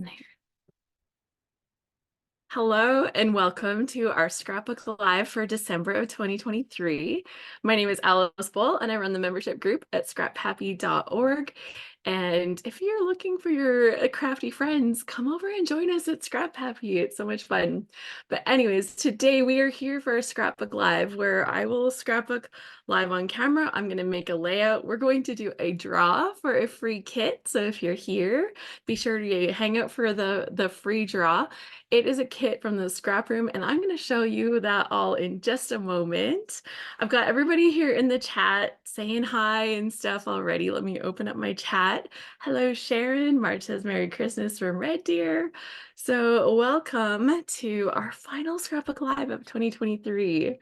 There. Hello and welcome to our Scrapbook Live for December of 2023. My name is Alice Bull and I run the membership group at scraphappy.org. And if you're looking for your crafty friends, come over and join us at Scrap Happy. It's so much fun. But anyways, today we are here for a Scrapbook Live where I will scrapbook live on camera. I'm going to make a layout. We're going to do a draw for a free kit. So if you're here, be sure to hang out for the free draw. It is a kit from the ScrapRoom, and I'm going to show you that all in just a moment. I've got everybody here in the chat saying hi and stuff already. Let me open up my chat. Hello, Sharon. March says Merry Christmas from Red Deer. So welcome to our final Scrapbook Live of 2023.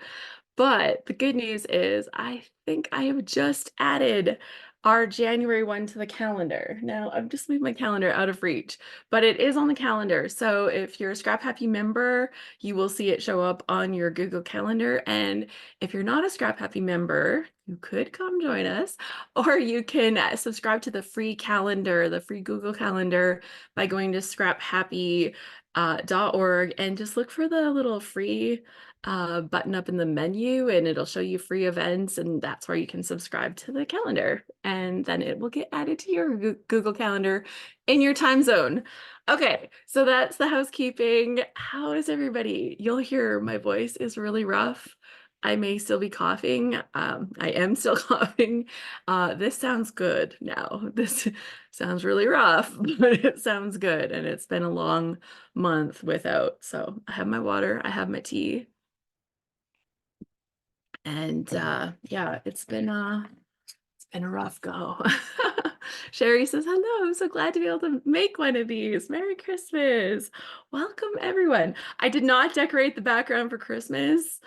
But the good news is I think I have just added our January 1 to the calendar. Now, I've just moved my calendar out of reach, but it is on the calendar. So if you're a Scrap Happy member, you will see it show up on your Google Calendar. And if you're not a Scrap Happy member, you could come join us, or you can subscribe to the free calendar, the free Google Calendar, by going to scraphappy.org and just look for the little free button up in the menu, and it'll show you free events, and that's where you can subscribe to the calendar, and then it will get added to your Google Calendar in your time zone. Okay, so that's the housekeeping. How is everybody? You'll hear my voice is really rough. I may still be coughing. I am still coughing. This sounds good now. This sounds really rough, but it sounds good, and it's been a long month without. So I have my water, I have my tea. And yeah, it's been a rough go. Sherry says, hello, I'm so glad to be able to make one of these. Merry Christmas. Welcome, everyone. I did not decorate the background for Christmas.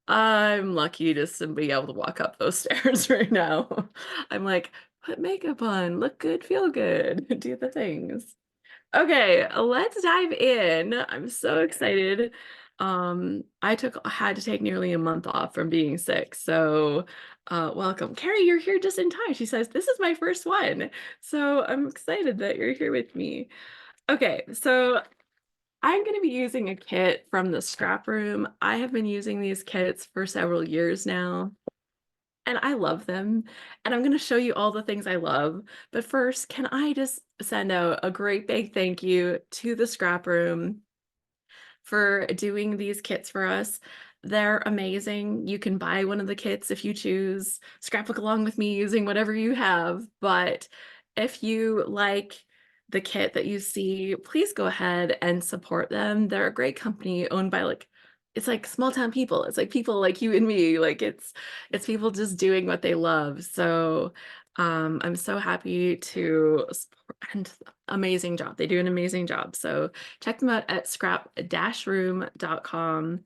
I'm lucky just to be able to walk up those stairs right now. I'm like, put makeup on, look good, feel good, do the things. Okay, let's dive in. I'm so excited. I had to take nearly a month off from being sick. So, welcome. Carrie, you're here just in time. She says, this is my first one. So I'm excited that you're here with me. Okay, so I'm going to be using a kit from the Scrap Room. I have been using these kits for several years now, and I love them. And I'm going to show you all the things I love. But first, can I just send out a great big thank you to the Scrap Room for doing these kits for us. They're amazing. You can buy one of the kits if you choose, scrapbook along with me using whatever you have. But if you like the kit that you see, please go ahead and support them. They're a great company owned by it's like small town people. It's like people like you and me. Like it's people just doing what they love. So I'm so happy to support, and amazing job. They do an amazing job. So check them out at scrap-room.com,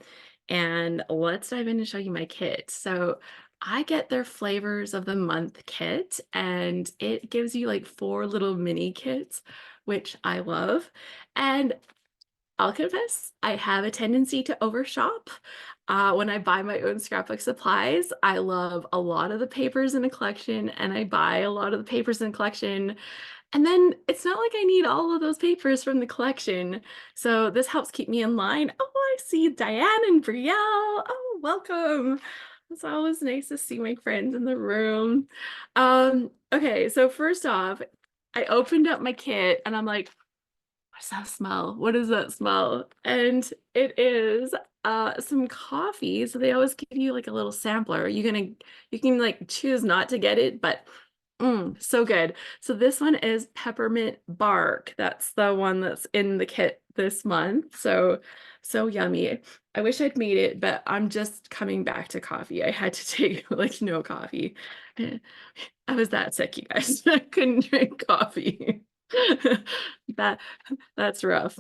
and let's dive in and show you my kit. So I get their flavors of the month kit, and it gives you like 4 little mini kits, which I love. And I'll confess, I have a tendency to overshop. When I buy my own scrapbook supplies, I love a lot of the papers in a collection, and I buy a lot of the papers in a collection. And then it's not like I need all of those papers from the collection. So this helps keep me in line. Oh, I see Diane and Brielle. Oh, welcome. It's always nice to see my friends in the room. Okay, so first off, I opened up my kit and I'm like, what's that smell? What is that smell? And it is some coffee. So they always give you like a little sampler. You can like choose not to get it, but so good. So this one is peppermint bark. That's the one that's in the kit this month. So yummy. I wish I'd made it, but I'm just coming back to coffee. I had to take like no coffee. I was that sick, you guys. I couldn't drink coffee. That that's rough.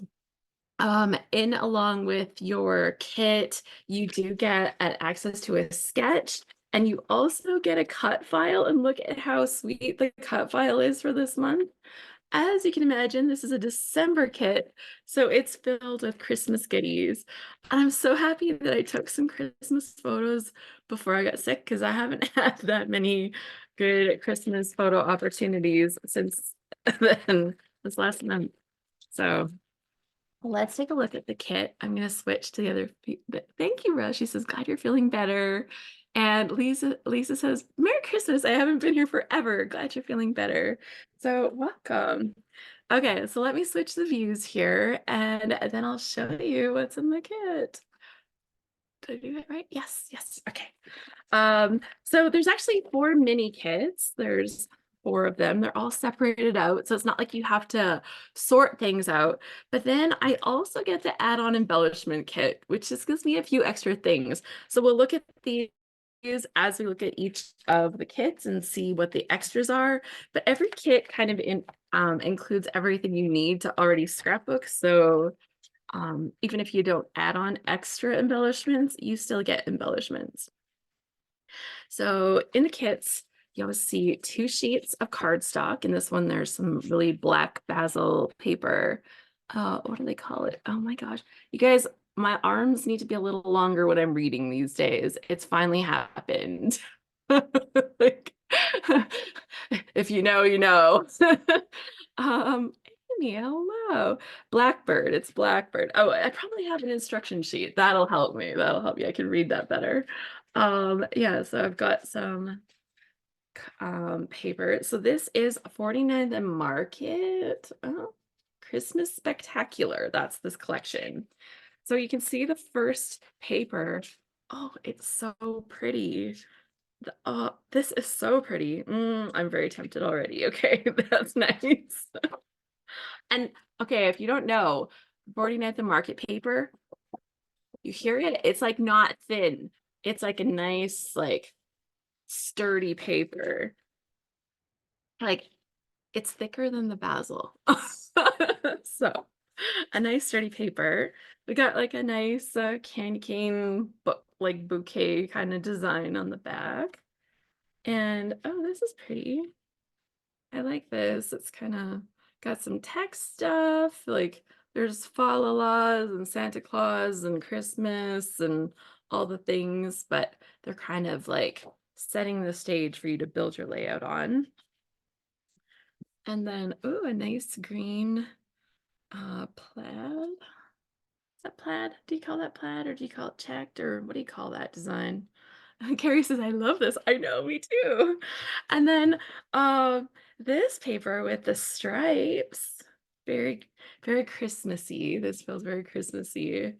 In along with your kit, you do get access to a sketch, and you also get a cut file. And look at how sweet the cut file is for this month. As you can imagine, this is a December kit, so it's filled with Christmas goodies. And I'm so happy that I took some Christmas photos before I got sick, because I haven't had that many good Christmas photo opportunities since then, this last month. So let's take a look at the kit. I'm going to switch to the other. Thank you, Rose. She says, glad you're feeling better. And Lisa says, Merry Christmas. I haven't been here forever. Glad you're feeling better. So welcome. Okay, so let me switch the views here and then I'll show you what's in the kit. Did I do that right? Yes, yes. Okay. So there's actually 4 mini kits. There's 4 of them. They're all separated out, so it's not like you have to sort things out. But then I also get the add-on embellishment kit, which just gives me a few extra things. So we'll look at these as we look at each of the kits and see what the extras are. But every kit kind of includes everything you need to already scrapbook. So even if you don't add on extra embellishments, you still get embellishments. So in the kits, you'll see 2 sheets of cardstock. In this one, there's some really black basil paper. What do they call it? Oh my gosh. You guys, my arms need to be a little longer when I'm reading these days. It's finally happened. Like, if you know, you know. Amy, hello. Blackbird, it's Blackbird. Oh, I probably have an instruction sheet. That'll help me. That'll help me. I can read that better. Yeah, so I've got some paper. So this is 49th and Market. Oh, Christmas Spectacular. That's this collection. So you can see the first paper. Oh, it's so pretty. Oh, this is so pretty. I'm very tempted already. Okay, that's nice. And okay, if you don't know, 49th and Market paper, you hear it? It's like not thin. It's like a nice, like sturdy paper. Like it's thicker than the basil. So a nice sturdy paper. We got like a nice candy cane like bouquet kind of design on the back. And oh, this is pretty. I like this. It's kind of got some text stuff. Like there's fa la las and Santa Claus and Christmas and all the things, but they're kind of like setting the stage for you to build your layout on. And then, oh, a nice green plaid. Is that plaid? Do you call that plaid or do you call it checked or what do you call that design? Carrie says, I love this. I know, me too. And then this paper with the stripes, very, very Christmassy. This feels very Christmassy.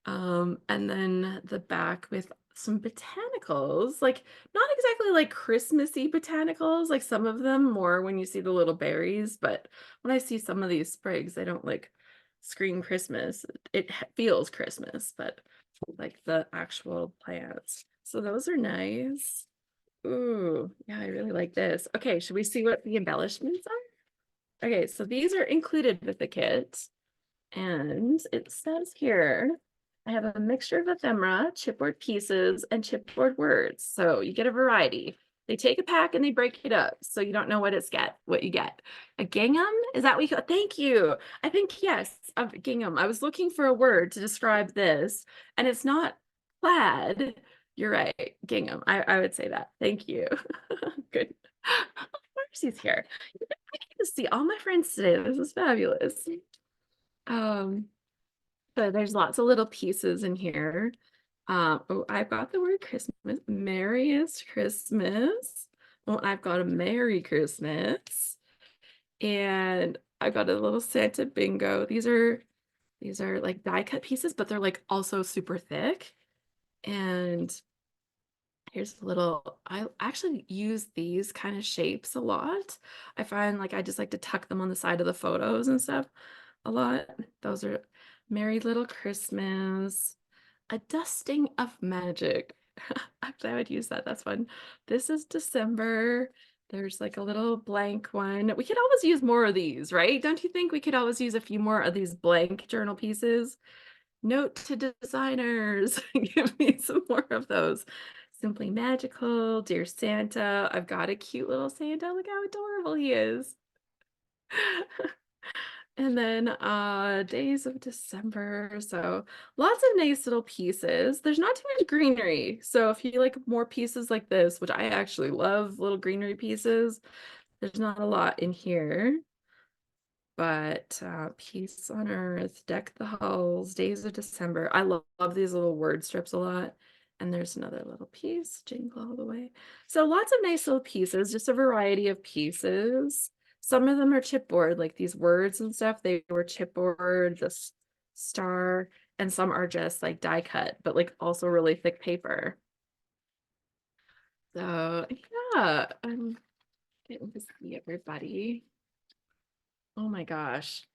And then the back with some botanicals, like not exactly like Christmassy botanicals, like some of them more when you see the little berries, but when I see some of these sprigs, I don't like scream Christmas. It feels Christmas, but like the actual plants. So those are nice. Ooh, yeah, I really like this. Okay, should we see what the embellishments are? Okay, so these are included with the kit. And it says here, I have a mixture of ephemera, chipboard pieces, and chipboard words. So you get a variety. They take a pack and they break it up, so you don't know what you get. A gingham? Is that what you thank you. I think yes, a gingham. I was looking for a word to describe this, and it's not plaid. You're right, gingham. I would say that. Thank you. Good. Mercy's here. I get to see all my friends today. This is fabulous. So there's lots of little pieces in here. Oh, I've got the word Christmas. Merriest Christmas. Well, I've got a Merry Christmas. And I've got a little Santa bingo. These are like die cut pieces, but they're like also super thick. And here's a little, I actually use these kind of shapes a lot. I find like I just like to tuck them on the side of the photos and stuff a lot. Those are Merry Little Christmas, a dusting of magic. Actually, I would use that. That's fun. This is December. There's like a little blank one. We could always use more of these, right? Don't you think we could always use a few more of these blank journal pieces? Note to designers, give me some more of those. Simply Magical, Dear Santa. I've got a cute little Santa. Look how adorable he is. And then Days of December. So lots of nice little pieces. There's not too much greenery. So if you like more pieces like this, which I actually love little greenery pieces, there's not a lot in here. But Peace on Earth, Deck the Halls, Days of December. I love these little word strips a lot. And there's another little piece, Jingle All the Way. So lots of nice little pieces, just a variety of pieces. Some of them are chipboard, like these words and stuff, they were chipboard, this star, and some are just like die cut, but like also really thick paper. So yeah, I'm getting to see everybody. Oh my gosh.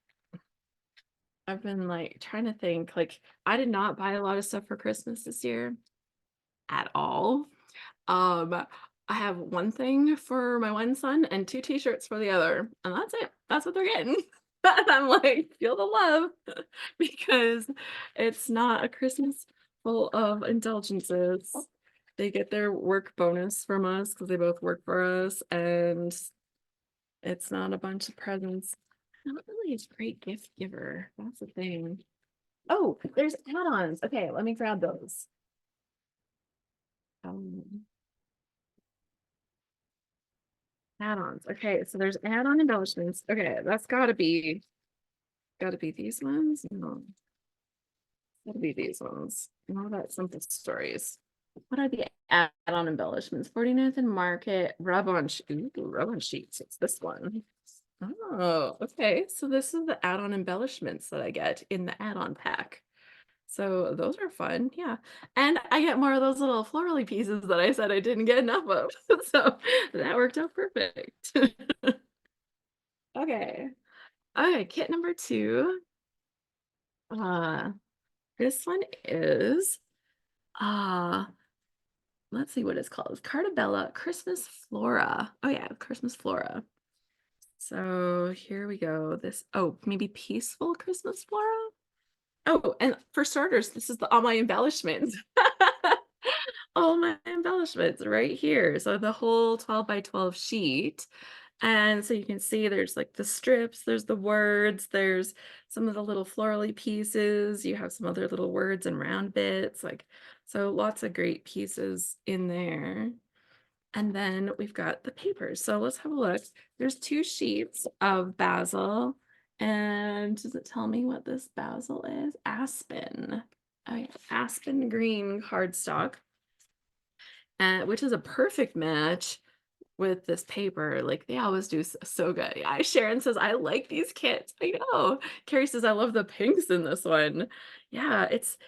I've been like trying to think, like, I did not buy a lot of stuff for Christmas this year at all. Um, I have one thing for my one son and two t-shirts for the other, and that's it. That's what they're getting. And I'm like, feel the love because it's not a Christmas full of indulgences. They get their work bonus from us because they both work for us, and it's not a bunch of presents. I'm not really a great gift giver. That's the thing. Oh, there's add-ons. Okay, let me grab those. Um, Add-ons. Okay, so there's add-on embellishments. Okay, that's gotta be these ones. No, gotta be these ones. What about Simple Stories? What are the add-on embellishments? 49th and Market, rub-on sheets. It's this one. Oh, okay. So this is the add-on embellishments that I get in the add-on pack. So those are fun, yeah. And I get more of those little florally pieces that I said I didn't get enough of. So that worked out perfect. Okay. Okay, kit number two. Uh, this one is uh let's see what it's called. It's Cartabella Christmas Flora. Oh yeah, Christmas Flora. So here we go. Maybe Peaceful Christmas Flora. Oh, and for starters, this is all my embellishments. All my embellishments right here. So the whole 12 by 12 sheet. And so you can see there's like the strips, there's the words, there's some of the little florally pieces. You have some other little words and round bits, like so lots of great pieces in there. And then we've got the papers. So let's have a look. There's two sheets of basil. And does it tell me what this basil is? Aspen. Oh yeah, aspen green cardstock, which is a perfect match with this paper. Like they always do so good. Yeah, Sharon says, I like these kits. I know. Carrie says, I love the pinks in this one. Yeah, it's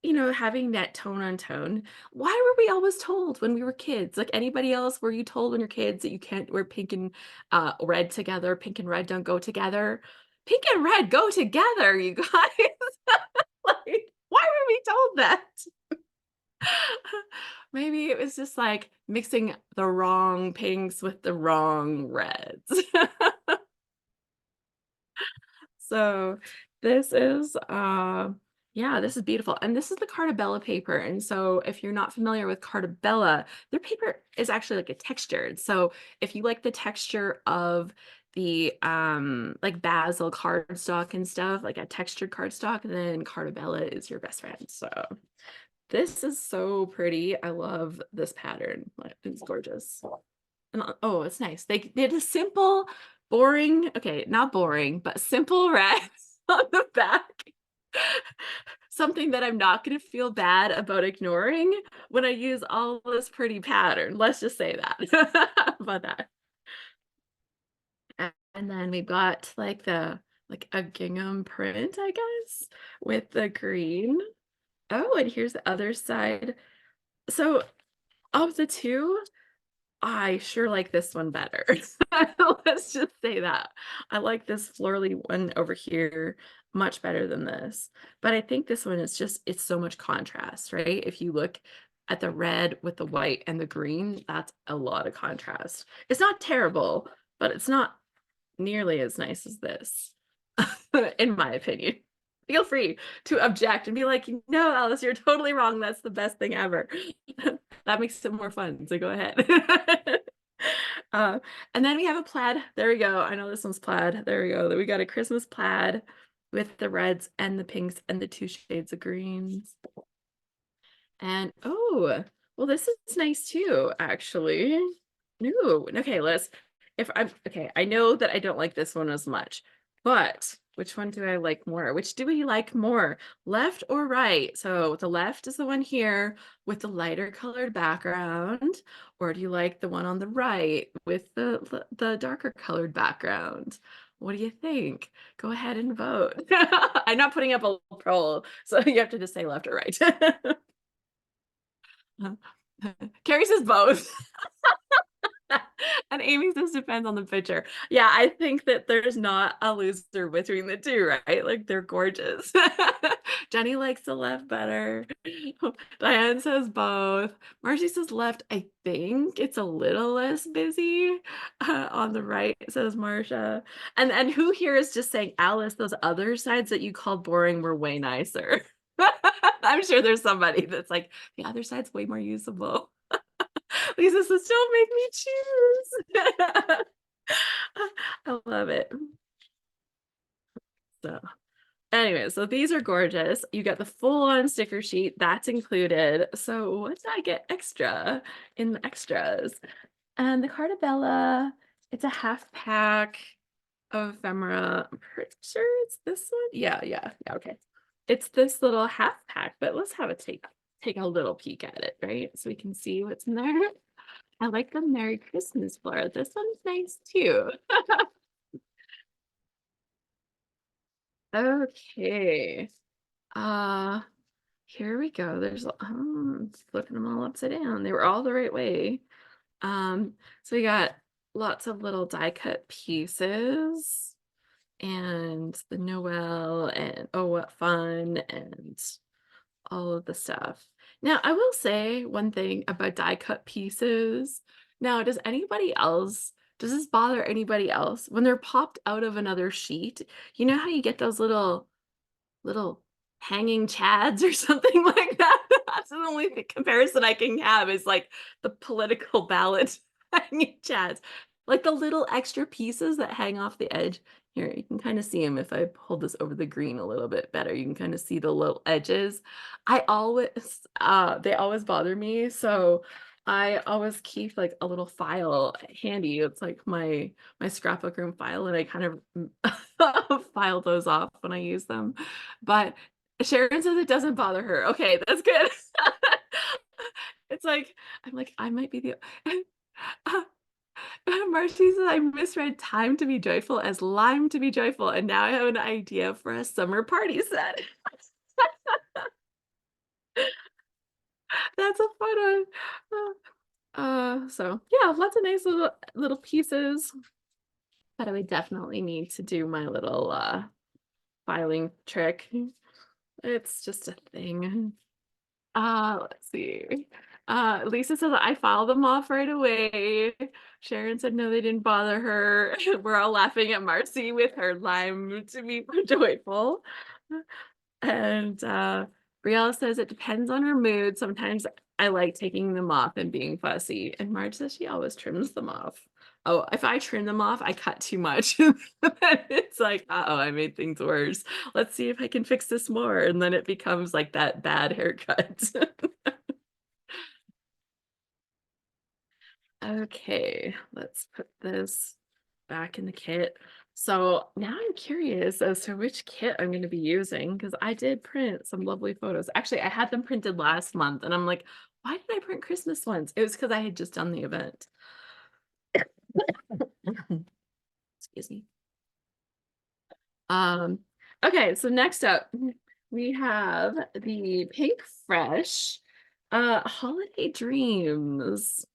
having that tone on tone. Why were we always told when we were kids? Like anybody else, were you told when you're kids that you can't wear pink and red together? Pink and red don't go together. Pink and red go together, you guys. Like, why were we told that? Maybe it was just like mixing the wrong pinks with the wrong reds. So this is yeah, this is beautiful. And this is the Cartabella paper. And so if you're not familiar with Cartabella, their paper is actually like a textured. So if you like the texture of the like basil cardstock and stuff, like a textured cardstock, then Cartabella is your best friend. So this is so pretty. I love this pattern. Like, it's gorgeous. And oh, it's nice. They did a simple, boring, okay, not boring, but simple red on the back. Something that I'm not going to feel bad about ignoring when I use all this pretty pattern. Let's just say that about that. And then we've got like a gingham print, I guess, with the green. Oh, and here's the other side. So of the two, I sure like this one better. Let's just say that. I like this florally one over here much better than this. But I think this one is it's so much contrast, right? If you look at the red with the white and the green, that's a lot of contrast. It's not terrible, but it's not nearly as nice as this, in my opinion. Feel free to object and be like, no, Alice, you're totally wrong. That's the best thing ever. That makes it more fun. So go ahead. uh, and then we have a plaid. There we go. I know this one's plaid. There we go. We got a Christmas plaid with the reds and the pinks and the two shades of greens. And oh, well, this is nice too, actually. Ooh, okay, if I'm okay, I know that I don't like this one as much. But which one do I like more? Which do we like more? Left or right? So the left is the one here with the lighter colored background, or do you like the one on the right with the darker colored background? What do you think? Go ahead and vote. I'm not putting up a poll, so you have to just say left or right. Carrie says both. And Amy says depends on the picture. Yeah, I think that there's not a loser between the two, right? Like they're gorgeous. Jenny likes the left better. Diane says both. Marcy says left. I think it's a little less busy. On the right, says Marcia. And who here is just saying, Alice, those other sides that you called boring were way nicer. I'm sure there's somebody that's like, the other side's way more usable. Lisa says, don't make me choose. I love it. So anyway, so these are gorgeous. You get the full-on sticker sheet, that's included. So what did I get extra in the extras? And the Cartabella, it's a half pack of ephemera. I'm pretty sure it's this one. Yeah, okay. It's this little half pack, but let's have a take a little peek at it, right? So we can see what's in there. I like the Merry Christmas flower. This one's nice too. Okay. Uh, Here we go. There's flipping them all upside down. They were all the right way. So we got lots of little die cut pieces and the Noel and oh what fun and all of the stuff. Now, I will say one thing about die cut pieces. Now, does this bother anybody else? When they're popped out of another sheet, you know how you get those little hanging chads or something like that? That's the only comparison I can have is like the political ballot hanging chads. Like the little extra pieces that hang off the edge. Here, you can kind of see them if I hold this over the green a little bit better. You can kind of see the little edges. They always bother me. So I always keep like a little file handy. It's like my scrapbook room file, and I kind of file those off when I use them. But Sharon says it doesn't bother her. Okay, that's good. It's like I'm like I might be the Marcy says I misread time to be joyful as lime to be joyful, and now I have an idea for a summer party set. That's a fun one. So yeah, lots of nice little pieces. But I would definitely need to do my little filing trick. It's just a thing. Let's see. Lisa says I filed them off right away. Sharon said no, they didn't bother her. We're all laughing at Marcy with her lime to be joyful. And Brielle says it depends on her mood. Sometimes I like taking them off and being fussy. And Marge says she always trims them off. Oh, if I trim them off, I cut too much. It's like, uh-oh, I made things worse. Let's see if I can fix this more. And then it becomes like that bad haircut. Okay, let's put this back in the kit. So now I'm curious as to which kit I'm going to be using because I did print some lovely photos. Actually, I had them printed last month and I'm like, why did I print Christmas ones? It was because I had just done the event. Excuse me. Um, okay, so next up we have the Pink Fresh Holiday Dreams.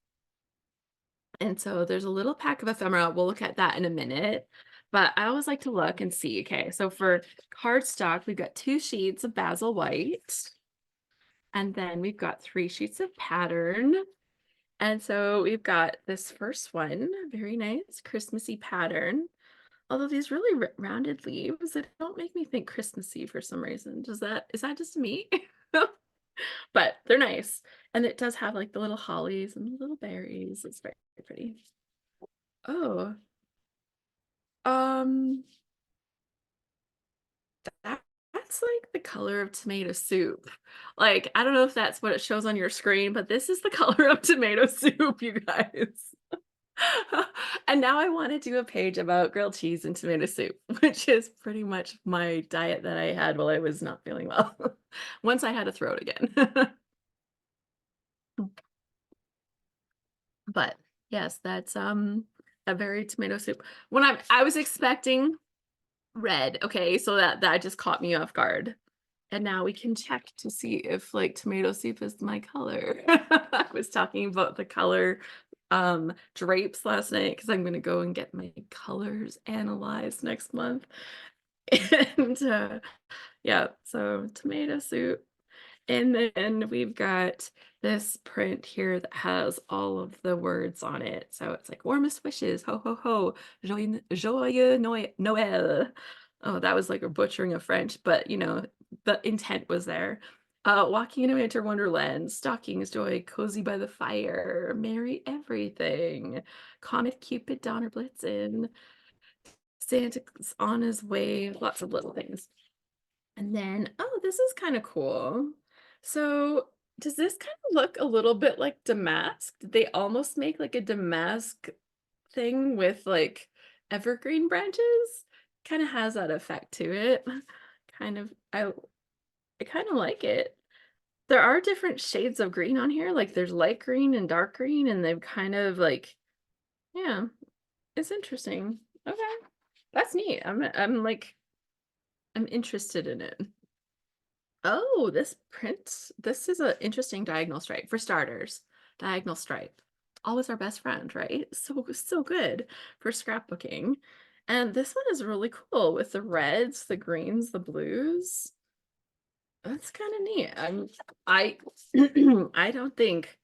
And so there's a little pack of ephemera. We'll look at that in a minute. But I always like to look and see. Okay, so for cardstock, we've got 2 sheets of basil white. And then we've got 3 sheets of pattern. And so we've got this first one, very nice Christmassy pattern. Although these really rounded leaves, they don't make me think Christmassy for some reason. Is that just me? But they're nice. And it does have like the little hollies and the little berries. It's very pretty. Oh, um, that's like the color of tomato soup. Like, I don't know if that's what it shows on your screen, but this is the color of tomato soup, you guys. And now I wanna do a page about grilled cheese and tomato soup, which is pretty much my diet that I had while I was not feeling well. Once I had a throat again. But, yes, that's, a very tomato soup. I was expecting red, okay, so that just caught me off guard. And now we can check to see if, like, tomato soup is my color. I was talking about the color, drapes last night because 'cause I'm gonna go and get my colors analyzed next month. And, yeah, so tomato soup. And then we've got this print here that has all of the words on it. So it's like warmest wishes, ho ho ho, joyeux Noël. Oh, that was like a butchering of French, but the intent was there. Walking in a winter wonderland, stockings, joy, cozy by the fire, merry everything. Comet Cupid, Donner Blitzen, Santa's on his way, lots of little things. And then, oh, this is kind of cool. So, does this kind of look a little bit like damask? Did they almost make like a damask thing with like evergreen branches? Kind of has that effect to it. Kind of, I kind of like it. There are different shades of green on here. Like there's light green and dark green, and they've kind of like, yeah, it's interesting. Okay, that's neat. I'm interested in it. Oh, this is an interesting diagonal stripe for starters. Diagonal stripe. Always our best friend, right? So good for scrapbooking. And this one is really cool with the reds, the greens, the blues. That's kind of neat. I I don't think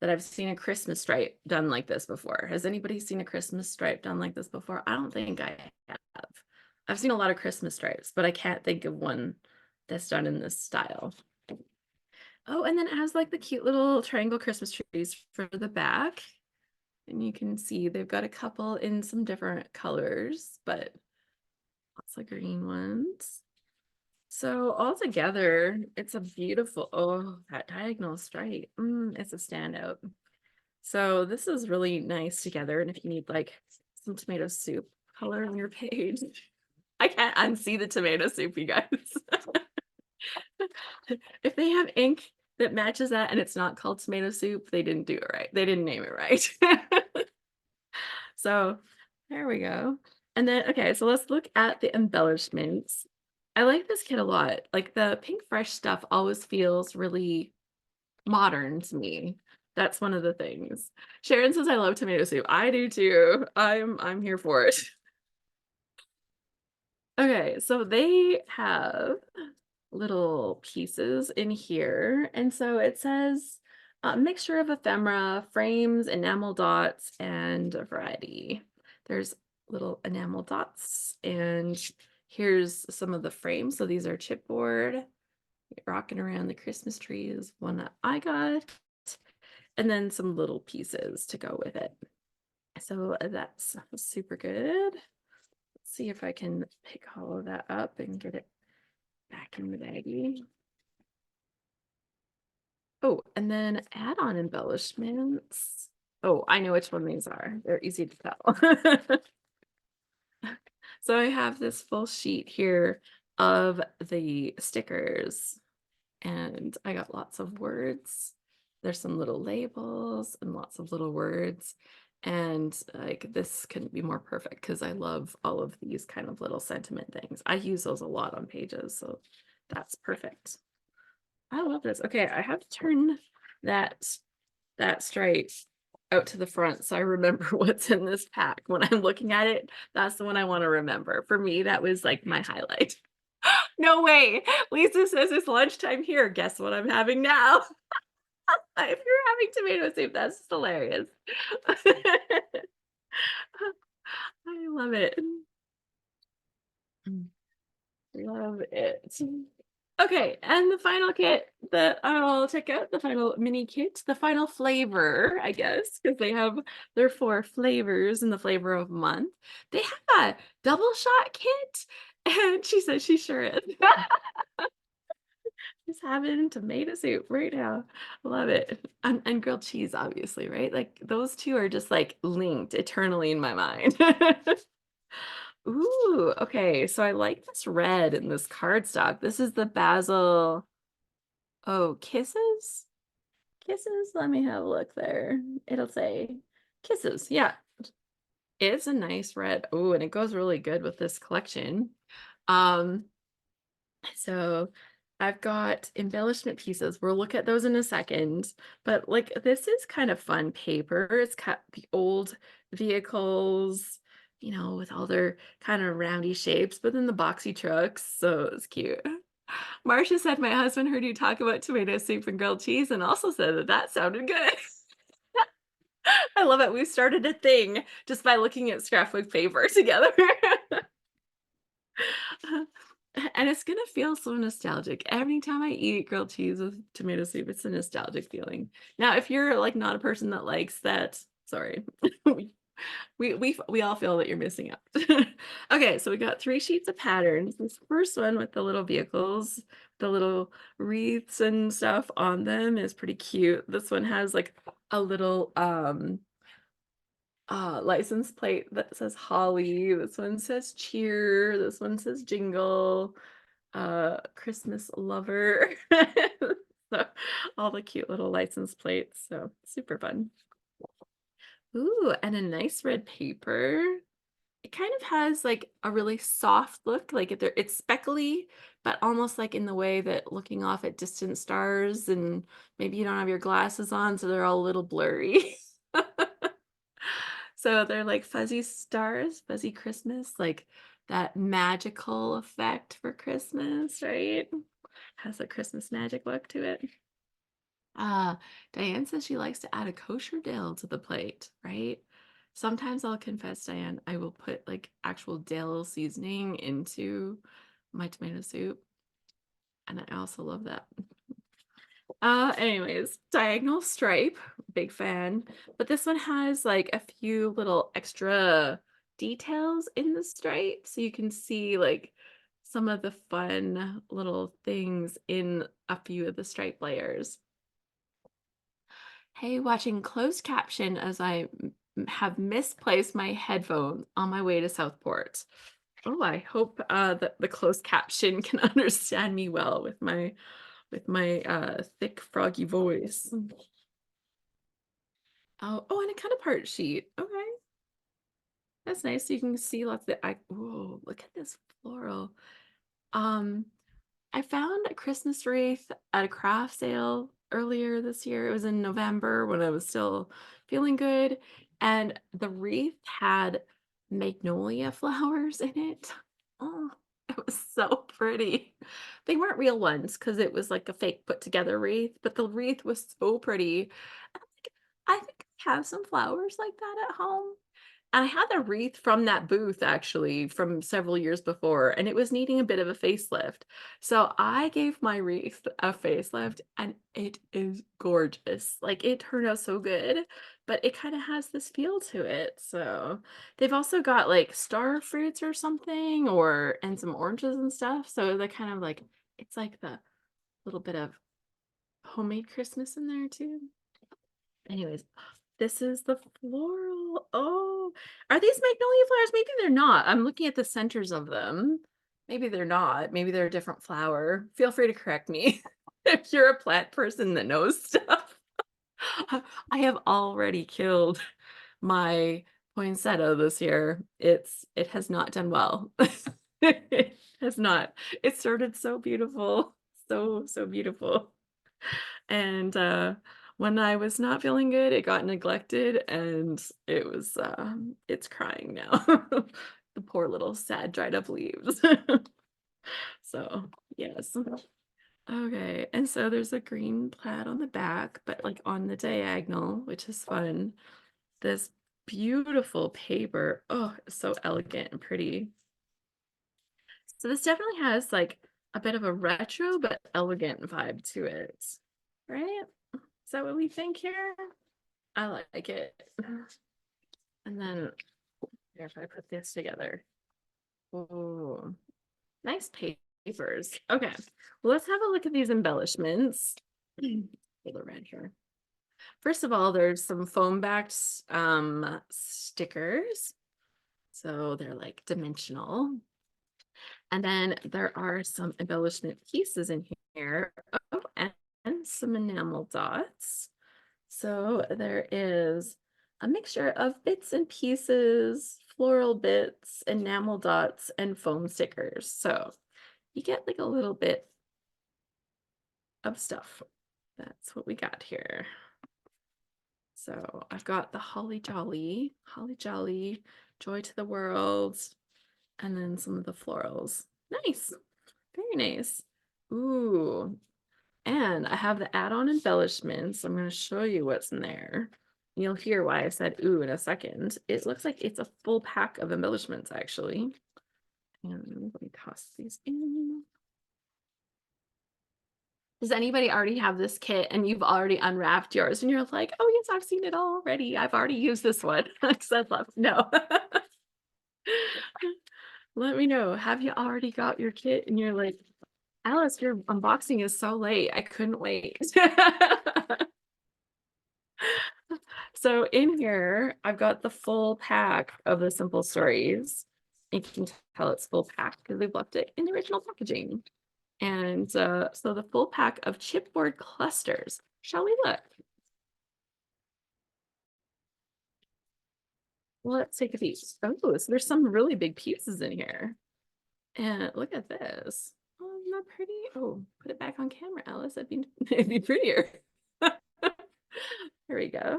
that I've seen a Christmas stripe done like this before. Has anybody seen a Christmas stripe done like this before? I don't think I have. I've seen a lot of Christmas stripes, but I can't think of one that's done in this style. Oh, and then it has like the cute little triangle Christmas trees for the back. And you can see they've got a couple in some different colors, but lots of green ones. So all together, it's a beautiful, oh, that diagonal stripe. It's a standout. So this is really nice together. And if you need like some tomato soup color on your page, I can't unsee the tomato soup, you guys. If they have ink that matches that and it's not called tomato soup, they didn't do it right. They didn't name it right. So there we go. And then, okay, so let's look at the embellishments. I like this kit a lot. Like the pink fresh stuff always feels really modern to me. That's one of the things. Sharon says I love tomato soup. I do too. I'm here for it. Okay, so they have little pieces in here. And so it says a mixture of ephemera, frames, enamel dots, and a variety. There's little enamel dots, and here's some of the frames. So these are chipboard, rocking around the Christmas tree is one that I got, and then some little pieces to go with it. So that's super good. Let's see if I can pick all of that up and get it back in the baggie. Oh, and then add-on embellishments. Oh, I know which one these are. They're easy to tell. So I have this full sheet here of the stickers, and I got lots of words. There's some little labels and lots of little words. And like this couldn't be more perfect because I love all of these kind of little sentiment things. I use those a lot on pages, so that's perfect. I love this. Okay, I have to turn that stripe out to the front so I remember what's in this pack. When I'm looking at it, that's the one I want to remember. For me, that was like my highlight. No way. Lisa says it's lunchtime here. Guess what I'm having now? If you're having tomato soup, that's hilarious. I love it. Love it. Okay, and the final kit that I'll check out, the final mini kit, the final flavor, I guess, because they have their 4 flavors in the flavor of month. They have a double shot kit, and she says she sure is. She's having tomato soup right now. Love it. And grilled cheese, obviously, right? Like those two are just like linked eternally in my mind. Ooh, okay. So I like this red in this cardstock. This is the basil. Oh, kisses? Kisses? Let me have a look there. It'll say kisses. Yeah, it's a nice red. Oh, and it goes really good with this collection. Um, so I've got embellishment pieces. We'll look at those in a second. But like this is kind of fun paper. It's got the old vehicles, with all their kind of roundy shapes, but then the boxy trucks. So it's cute. Marcia said my husband heard you talk about tomato soup and grilled cheese and also said that that sounded good. I love it. We started a thing just by looking at scrapbook paper together. And it's gonna feel so nostalgic. Every time I eat grilled cheese with tomato soup, it's a nostalgic feeling. Now, if you're like not a person that likes that, sorry. We all feel that you're missing out. Okay, so we got 3 sheets of patterns. This first one with the little vehicles, the little wreaths and stuff on them is pretty cute. This one has like a little license plate that says Holly. This one says cheer. This one says jingle. Christmas lover. So all the cute little license plates. So super fun. Ooh, and a nice red paper. It kind of has like a really soft look, like it's speckly, but almost like in the way that looking off at distant stars, and maybe you don't have your glasses on, so they're all a little blurry. So they're like fuzzy stars, fuzzy Christmas, like that magical effect for Christmas, right? Has a Christmas magic look to it. Uh, Diane says she likes to add a kosher dill to the plate, right? Sometimes I'll confess, Diane, I will put like actual dill seasoning into my tomato soup. And I also love that. Anyways, diagonal stripe, big fan. But this one has like a few little extra details in the stripe. So you can see like some of the fun little things in a few of the stripe layers. Hey, watching closed caption as I have misplaced my headphones on my way to Southport. Oh, I hope that the closed caption can understand me well with my thick froggy voice. Oh, and a cut apart sheet. Okay, that's nice. So you can see lots of oh, look at this floral. Um, I found a Christmas wreath at a craft sale earlier this year. It was in November when I was still feeling good. And the wreath had magnolia flowers in it. Oh, it was so pretty. They weren't real ones because it was like a fake put together wreath, but the wreath was so pretty. I think I have some flowers like that at home. I had a wreath from that booth actually from several years before, and it was needing a bit of a facelift. So I gave my wreath a facelift, and it is gorgeous. Like it turned out so good, but it kind of has this feel to it. So they've also got like star fruits or something, and some oranges and stuff. So they're kind of like it's like the little bit of homemade Christmas in there too. Anyways, this is the floral. Oh, are these magnolia flowers? Maybe they're not. I'm looking at the centers of them. Maybe they're not. Maybe they're a different flower. Feel free to correct me if you're a plant person that knows stuff. I have already killed my poinsettia this year. It has not done well. It has not. It started so beautiful. So beautiful. And when I was not feeling good, it got neglected and it's crying now. The poor little sad dried up leaves. So, yes. Okay. And so there's a green plaid on the back, but like on the diagonal, which is fun. This beautiful paper. Oh, it's so elegant and pretty. So this definitely has like a bit of a retro but elegant vibe to it. Right? Is that what we think here? I like it. And then here, if I put this together. Oh, nice papers. Okay, well, let's have a look at these embellishments. Pull the red here. First of all, there's some foam backed stickers. So they're like dimensional. And then there are some embellishment pieces in here. Oh, and some enamel dots. So there is a mixture of bits and pieces, floral bits, enamel dots, and foam stickers. So you get like a little bit of stuff. That's what we got here. So I've got the Holly Jolly, Joy to the World, and then some of the florals. Nice. Very nice. Ooh, and I have the add-on embellishments. I'm going to show you what's in there. You'll hear why I said ooh in a second. It looks like it's a full pack of embellishments, actually. And let me toss these in. Does anybody already have this kit and you've already unwrapped yours and you're like, oh yes, I've seen it already. I've already used this one. Because I'd love to know. Let me know. Have you already got your kit and you're like, Alice, your unboxing is so late. I couldn't wait. So in here, I've got the full pack of the Simple Stories. You can tell it's full pack because they've left it in the original packaging. And so the full pack of chipboard clusters. Shall we look? Let's take a peek. Oh, so there's some really big pieces in here. And look at this. Oh, isn't that pretty? Oh, put it back on camera, Alice. It'd be prettier. Here we go.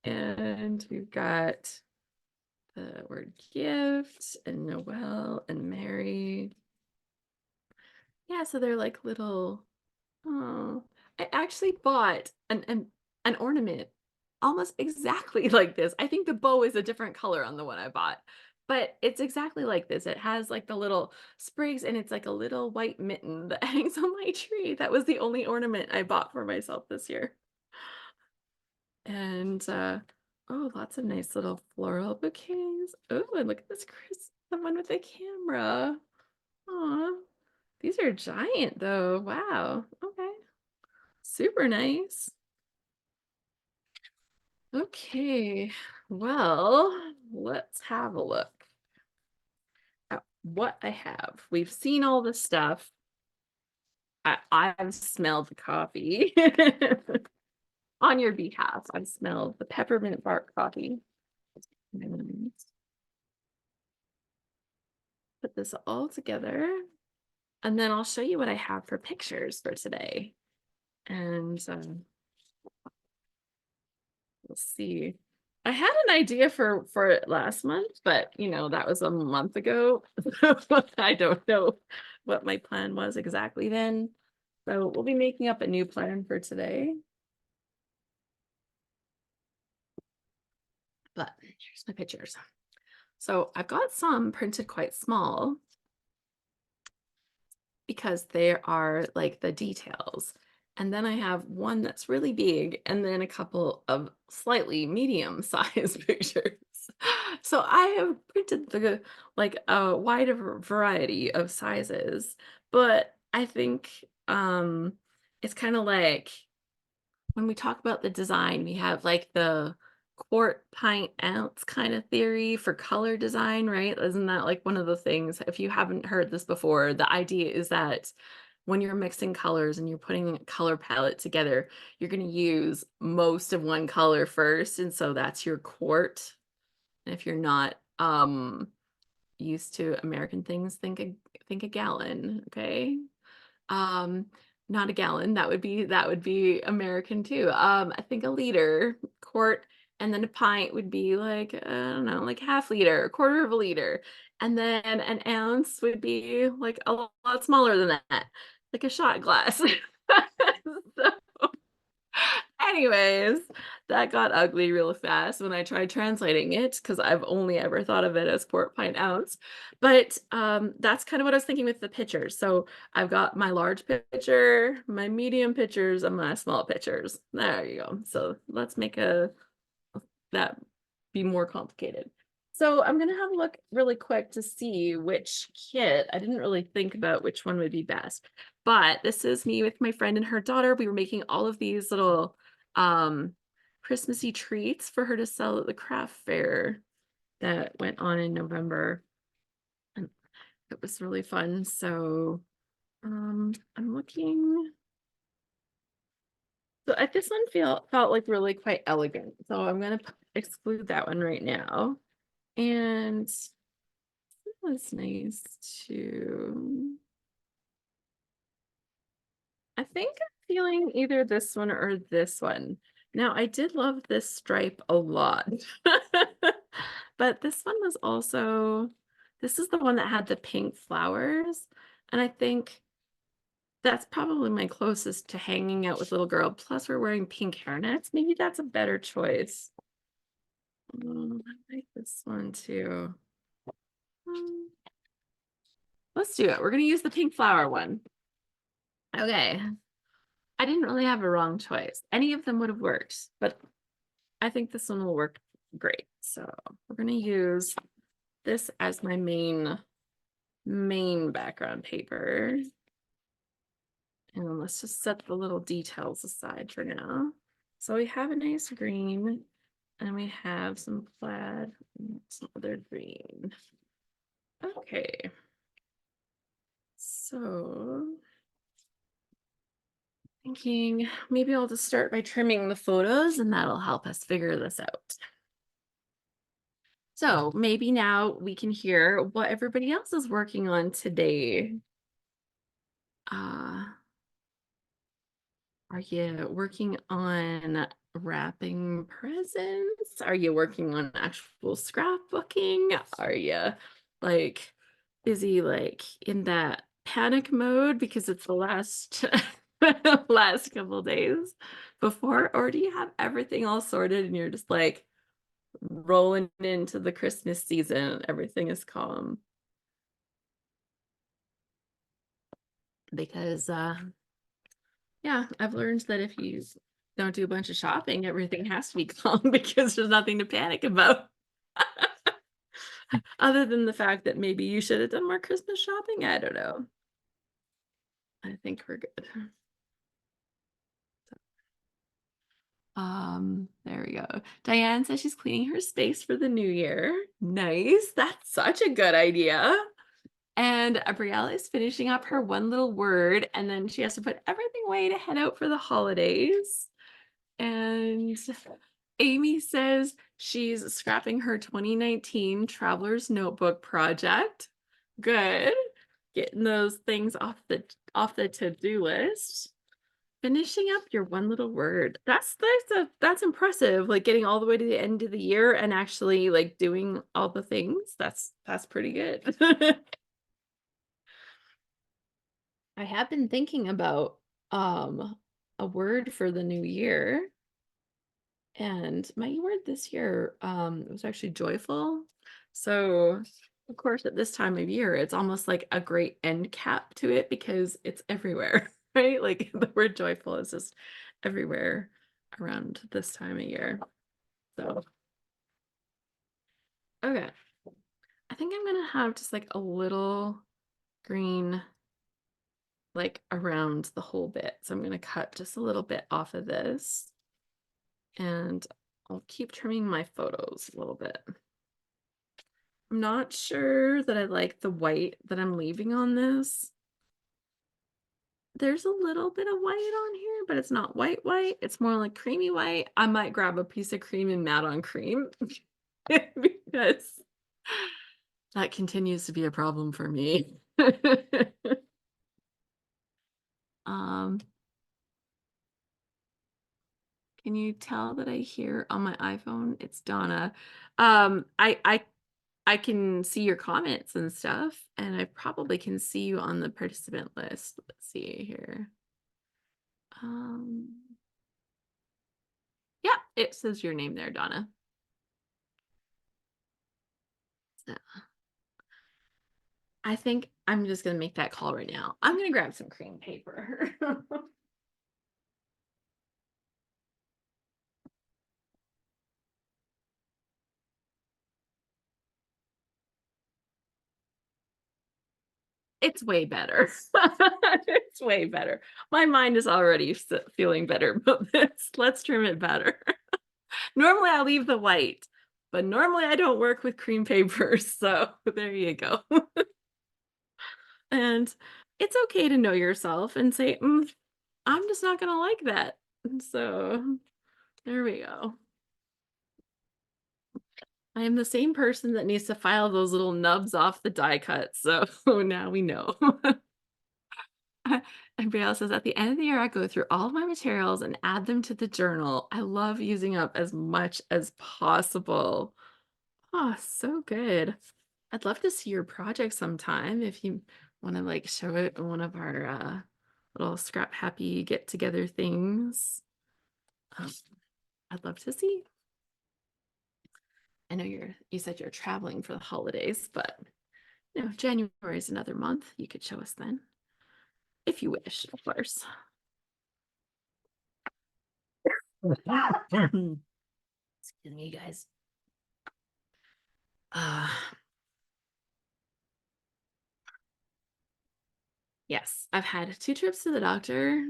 And we've got the word gift and Noel and Mary. Yeah, so they're like little. Oh, I actually bought an ornament almost exactly like this. I think the bow is a different color on the one I bought, but it's exactly like this. It has like the little sprigs and it's like a little white mitten that hangs on my tree. That was the only ornament I bought for myself this year. And oh, lots of nice little floral bouquets. Oh, and look at this Chris, someone with a camera. Aw, these are giant though. Wow. Okay. Super nice. Okay. Well, let's have a look at what I have. We've seen all the stuff. I've smelled the coffee. On your behalf, I've smelled the peppermint bark coffee. And put this all together. And then I'll show you what I have for pictures for today. And we'll see. I had an idea for it last month, but you know, that was a month ago. I don't know what my plan was exactly then. So we'll be making up a new plan for today. But here's my pictures. So I've got some printed quite small because they are like the details. And then I have one that's really big and then a couple of slightly medium sized pictures. So I have printed the like a wide variety of sizes, but I think it's kind of like when we talk about the design, we have like the quart, pint, ounce kind of theory for color design, right? Isn't that like one of the things? If you haven't heard this before, the idea is that when you're mixing colors and you're putting a color palette together, you're going to use most of one color first. And so that's your quart. And if you're not used to American things, think a gallon, okay? Um, not a gallon. That would be American too. I think a liter, quart, and then a pint would be like, I don't know, like half liter, a quarter of a liter. And then an ounce would be like a lot smaller than that, like a shot glass. So anyways, that got ugly real fast when I tried translating it because I've only ever thought of it as quart, pint, ounce. But that's kind of what I was thinking with the pitchers. So I've got my large pitcher, my medium pitchers, and my small pitchers. There you go. So let's make that be more complicated. So I'm gonna have a look really quick to see which kit. I didn't really think about which one would be best, but this is me with my friend and her daughter. We were making all of these little Christmassy treats for her to sell at the craft fair that went on in November. And it was really fun. So I'm looking. So this one felt like really quite elegant. So I'm gonna exclude that one right now. And it was nice too. I think I'm feeling either this one or this one. Now, I did love this stripe a lot. But this one was also, this is the one that had the pink flowers. And I think that's probably my closest to hanging out with little girl. Plus, we're wearing pink hairnets. Maybe that's a better choice. I like this one too. Um, let's do it. We're going to use the pink flower one. Okay. I didn't really have a wrong choice. Any of them would have worked, but I think this one will work great. So we're going to use this as my main background paper. And let's just set the little details aside for now. So we have a nice green and we have some plaid and some other green. Okay. So thinking maybe I'll just start by trimming the photos and that'll help us figure this out. So maybe now we can hear what everybody else is working on today. Uh, are you working on wrapping presents? Are you working on actual scrapbooking? Are you like busy like in that panic mode because it's the last last couple days before, or do you have everything all sorted and you're just like rolling into the Christmas season, everything is calm? Because yeah, I've learned that if you don't do a bunch of shopping, everything has to be calm because there's nothing to panic about. Other than the fact that maybe you should have done more Christmas shopping. I don't know. I think we're good. There we go. Diane says she's cleaning her space for the new year. Nice. That's such a good idea. And Brielle is finishing up her one little word, and then she has to put everything away to head out for the holidays. And Amy says she's scrapping her 2019 Traveler's Notebook project. Good. Getting those things off the to-do list. Finishing up your one little word. That's impressive. Like getting all the way to the end of the year and actually like doing all the things. That's pretty good. I have been thinking about a word for the new year. And my word this year was actually joyful. So of course at this time of year, it's almost like a great end cap to it because it's everywhere, right? Like the word joyful is just everywhere around this time of year. So okay. I think I'm gonna have just like a little green like around the whole bit. So I'm gonna cut just a little bit off of this. And I'll keep trimming my photos a little bit. I'm not sure that I like the white that I'm leaving on this. There's a little bit of white on here, but it's not white white. It's more like creamy white. I might grab a piece of cream and matte on cream because that continues to be a problem for me. um, can you tell that I hear on my iPhone? It's Donna. I can see your comments and stuff, and I probably can see you on the participant list. Let's see here. Um, yeah, it says your name there, Donna. So I think I'm just gonna make that call right now. I'm gonna grab some cream paper. It's way better. It's way better. My mind is already feeling better about this. Let's trim it better. Normally, I leave the white, but normally I don't work with cream papers, so there you go. And it's okay to know yourself and say, I'm just not gonna like that. So there we go. I am the same person that needs to file those little nubs off the die cut. So now we know. And Brielle says, at the end of the year, I go through all of my materials and add them to the journal. I love using up as much as possible. Oh, so good. I'd love to see your project sometime if you want to like show it in one of our little scrap happy get together things. Um, I'd love to see. I know you said you're traveling for the holidays, but January is another month. You could show us then, if you wish, of course. Excuse me, guys. Uh, yes, I've had 2 trips to the doctor,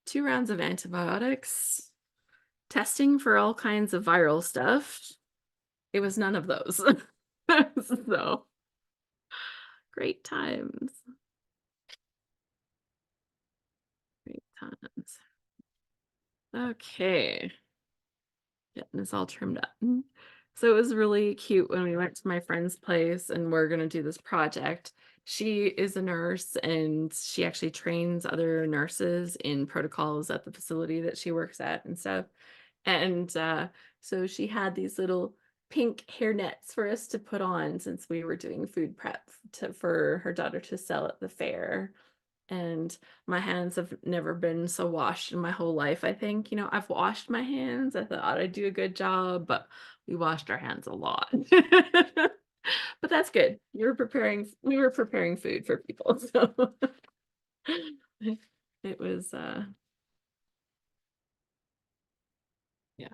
2 rounds of antibiotics, testing for all kinds of viral stuff. It was none of those. So great times. Great times. Okay. Getting this all trimmed up. So it was really cute when we went to my friend's place and we're going to do this project. She is a nurse and she actually trains other nurses in protocols at the facility that she works at and stuff. And so she had these little pink hair nets for us to put on since we were doing food prep for her daughter to sell at the fair. And my hands have never been so washed in my whole life. I think, I've washed my hands. I thought I'd do a good job, but we washed our hands a lot. But that's good. We were preparing food for people. So it was yeah.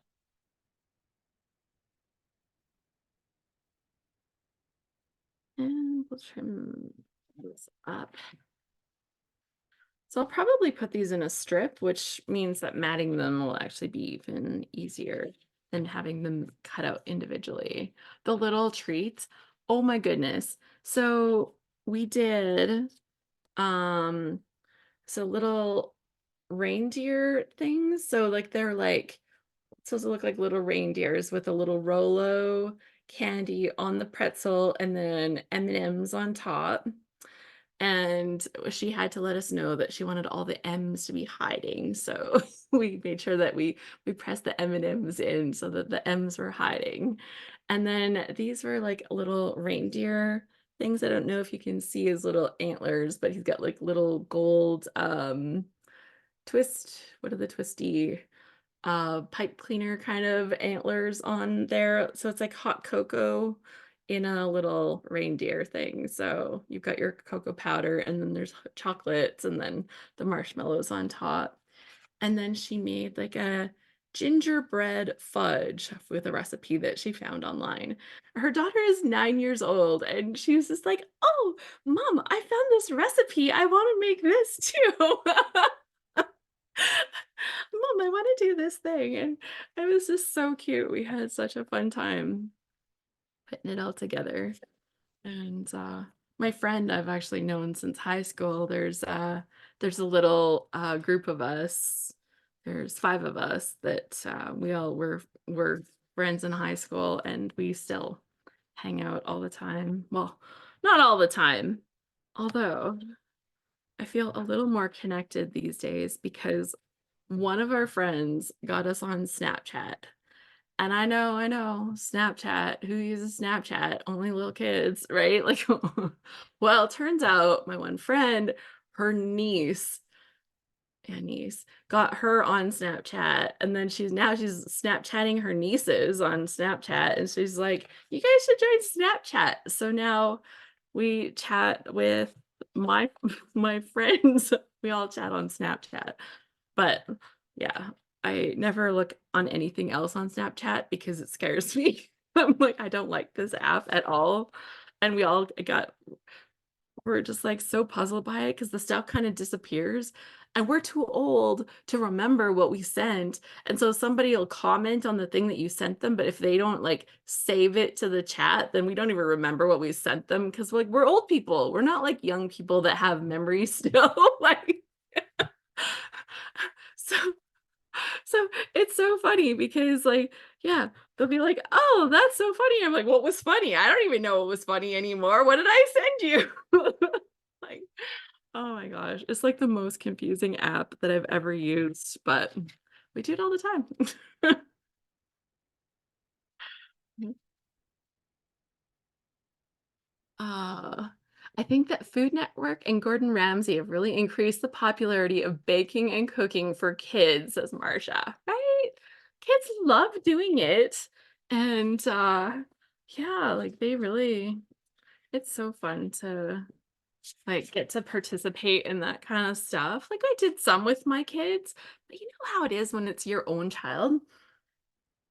And we'll trim this up. So I'll probably put these in a strip, which means that matting them will actually be even easier than having them cut out individually. The little treats, oh my goodness. So we did um so little reindeer things. So like they're like supposed to look like little reindeers with a little Rolo candy on the pretzel and then M&Ms on top. And she had to let us know that she wanted all the M's to be hiding. So we made sure that we pressed the M&Ms in so that the M's were hiding. And then these were like little reindeer things. I don't know if you can see his little antlers, but he's got like little gold what are the twisty pipe cleaner kind of antlers on there. So it's like hot cocoa in a little reindeer thing. So you've got your cocoa powder and then there's chocolates and then the marshmallows on top. And then she made like a gingerbread fudge with a recipe that she found online. Her daughter is 9 years old and she was just like, "Oh, Mom, I found this recipe. I want to make this too." Mom, I want to do this thing. And it was just so cute. We had such a fun time putting it all together. And my friend I've actually known since high school. There's a little group of us. There's 5 of us that we all were friends in high school and we still hang out all the time. Well, not all the time. Although I feel a little more connected these days because one of our friends got us on Snapchat. And I know, Snapchat, who uses Snapchat? Only little kids, right? Like, well, it turns out my one friend, her niece got her on Snapchat. And then she's Snapchatting her nieces on Snapchat. And she's like, you guys should join Snapchat. So now we chat with my my friends. We all chat on Snapchat. But yeah, I never look on anything else on Snapchat because it scares me. I'm like, I don't like this app at all. And we're we're just, like, so puzzled by it because the stuff kinda disappears, and we're too old to remember what we sent, and so somebody will comment on the thing that you sent them, but if they don't, like, save it to the chat, then we don't even remember what we sent them because like, we're old people. We're not like young people that have memories still, like so so it's so funny because, like, yeah, they'll be like, "Oh, that's so funny." I'm like, "What was funny? I don't even know what was funny anymore. What did I send you?" Like, oh my gosh, it's like the most confusing app that I've ever used, but we do it all the time. Uh, I think that Food Network and Gordon Ramsay have really increased the popularity of baking and cooking for kids, says Marsha, right? Kids love doing it. And yeah, like they really it's so fun to like get to participate in that kind of stuff. Like I did some with my kids, but you know how it is when it's your own child?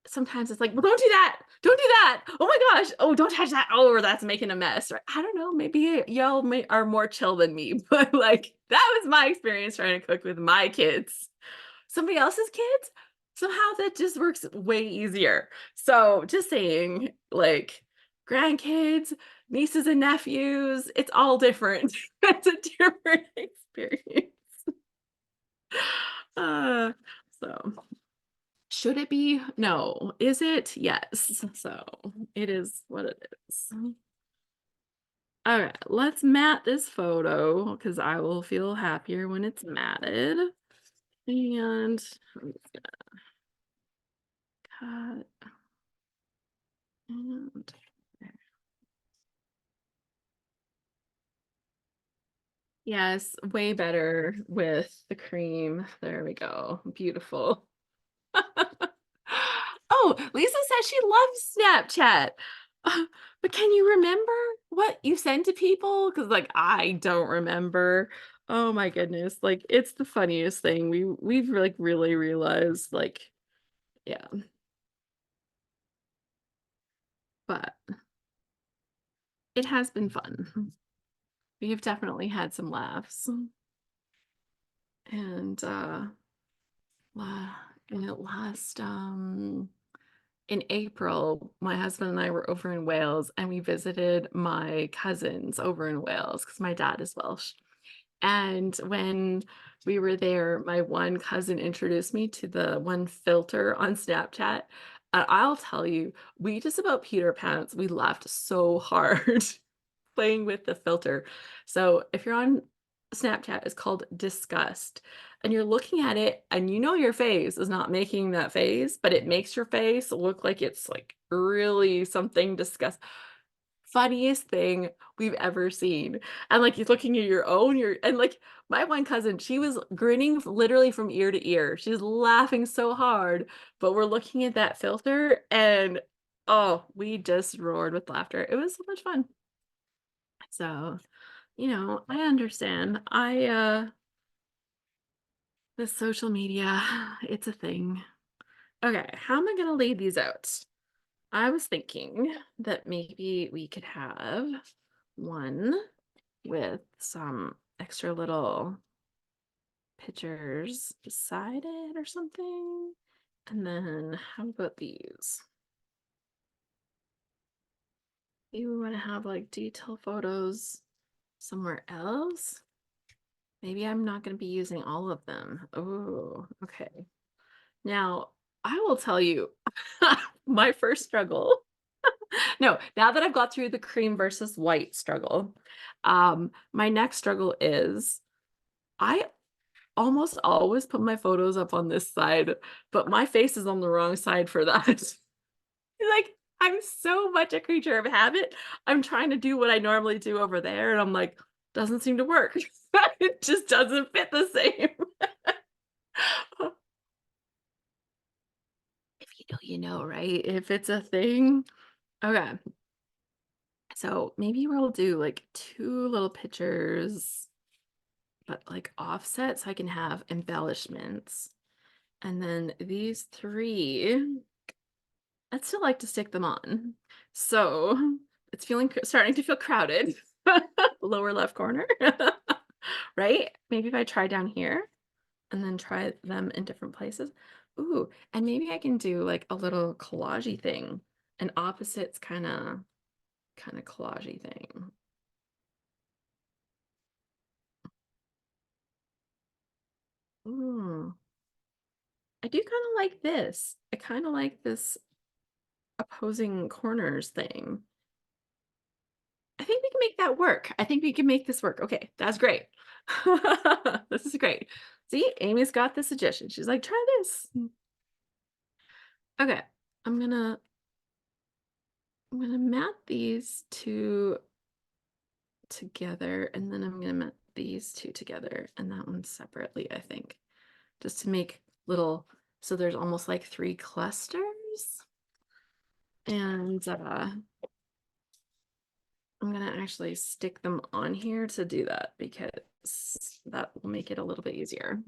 Sometimes it's like, "Well, don't do that. Don't do that. Oh my gosh. Oh, don't touch that. Oh, or that's making a mess." Right? I don't know. Maybe y'all are more chill than me, but like that was my experience trying to cook with my kids. Somebody else's kids, somehow that just works way easier. So just saying, like grandkids, nieces and nephews, it's all different. It's a different experience. Uh, so should it be? No. Is it? Yes. So it is what it is. All right, let's mat this photo because I will feel happier when it's matted. And I'm just gonna cut and yes, way better with the cream. There we go. Beautiful. Oh, Lisa says she loves Snapchat. Uh, but can you remember what you sent to people? Because like I don't remember. Oh my goodness. Like it's the funniest thing. We've like really realized like yeah, but it has been fun. We have definitely had some laughs. And la- and it last in April, my husband and I were over in Wales and we visited my cousins over in Wales because my dad is Welsh. And when we were there, my one cousin introduced me to the one filter on Snapchat. And I'll tell you, we just about Peter Pants. We laughed so hard playing with the filter. So if you're on Snapchat, it's called Disgust. And you're looking at it and you know your face is not making that face, but it makes your face look like it's like really something disgust funniest thing we've ever seen. And like you're looking at your own, you're and like my one cousin, she was grinning literally from ear to ear. She's laughing so hard, but we're looking at that filter and oh, we just roared with laughter. It was so much fun. So, I understand. The social media, it's a thing. Okay, how am I gonna lay these out? I was thinking that maybe we could have one with some extra little pictures beside it or something. And then how about these? Maybe we want to have like detail photos somewhere else. Maybe I'm not going to be using all of them. Oh, okay. Now, I will tell you my first struggle. No, now that I've got through the cream versus white struggle, my next struggle is I almost always put my photos up on this side, but my face is on the wrong side for that. Like, I'm so much a creature of habit. I'm trying to do what I normally do over there, and I'm like, doesn't seem to work. It just doesn't fit the same. If you know, you know, right? If it's a thing. Okay. So maybe we'll do like two little pictures, but like offset so I can have embellishments. And then these three, I'd still like to stick them on. So it's starting to feel crowded. Lower left corner. Right? Maybe if I try down here and then try them in different places. Ooh, and maybe I can do like a little collagey thing, an opposites kind of collagey thing. Ooh, I do kind of like this. I kind of like this opposing corners thing. I think we can make that work. I think we can make this work. Okay, that's great. This is great. See, Amy's got the suggestion. She's like, try this. Okay, I'm gonna I'm gonna map these two together, and then I'm gonna map these two together, and that one separately, I think, just to make little, so there's almost like three clusters. And I'm gonna actually stick them on here to do that because that will make it a little bit easier.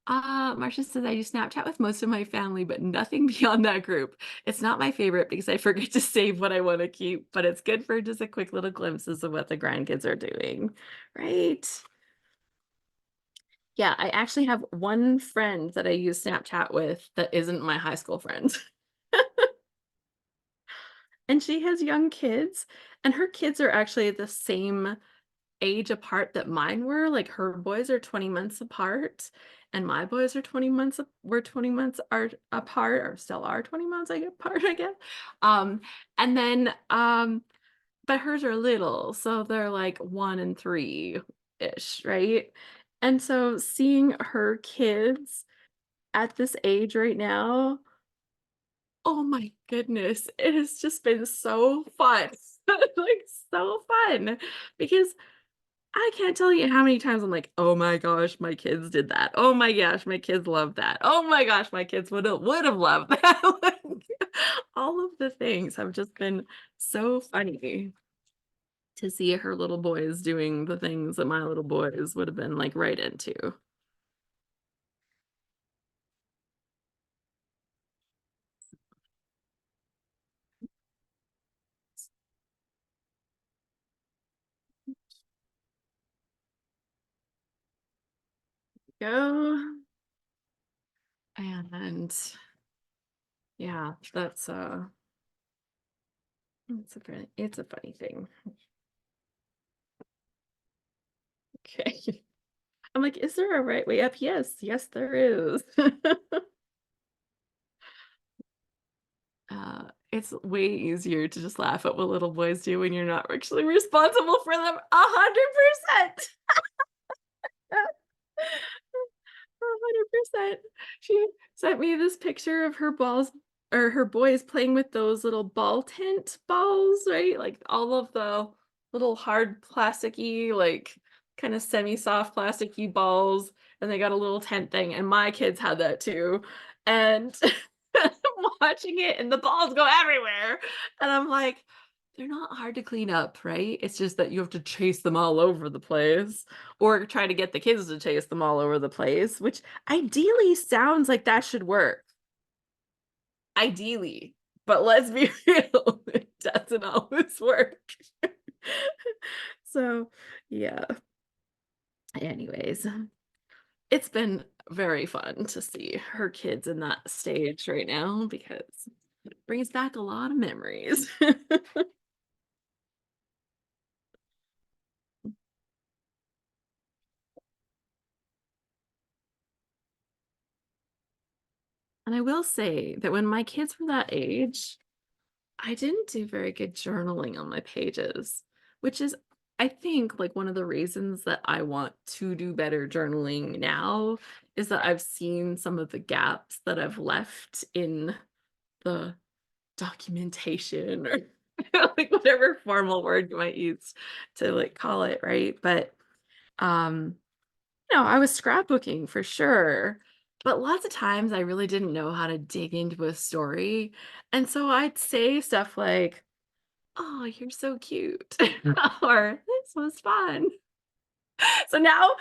Marcia says I use Snapchat with most of my family, but nothing beyond that group. It's not my favorite because I forget to save what I want to keep, but it's good for just a quick little glimpses of what the grandkids are doing. Right? Yeah, I actually have one friend that I use Snapchat with that isn't my high school friend. And she has young kids, and her kids are actually the same age apart that mine were. Like her boys are 20 months apart, and my boys are 20 months were 20 months are apart, or still are 20 months apart, I guess. Um, and then but hers are little, so they're like 1 and 3-ish, right? And so seeing her kids at this age right now, oh my goodness, it has just been so fun. Like so fun because I can't tell you how many times I'm like, "Oh my gosh, my kids did that. Oh my gosh, my kids love that. Oh my gosh, my kids would have loved that." Like, all of the things have just been so funny to see her little boys doing the things that my little boys would have been like right into. Go. And yeah, it's a funny thing. Okay. I'm like, is there a right way up? Yes, yes, there is. It's way easier to just laugh at what little boys do when you're not actually responsible for them 100%. 100%. She sent me this picture of her balls or her boys playing with those little ball tent balls, right? Like all of the little hard plasticky, like kind of semi-soft plasticky balls, and they got a little tent thing, and my kids had that too. And watching it and the balls go everywhere. And I'm like, they're not hard to clean up, right? It's just that you have to chase them all over the place or try to get the kids to chase them all over the place, which ideally sounds like that should work. Ideally. But let's be real, it doesn't always work. So, yeah. Anyways, it's been very fun to see her kids in that stage right now because it brings back a lot of memories. And I will say that when my kids were that age, I didn't do very good journaling on my pages, which is, I think, like one of the reasons that I want to do better journaling now is that I've seen some of the gaps that I've left in the documentation or like whatever formal word you might use to like call it, right? But um I was scrapbooking for sure, but lots of times I really didn't know how to dig into a story. And so I'd say stuff like, "Oh, you're so cute," or "This was fun." So now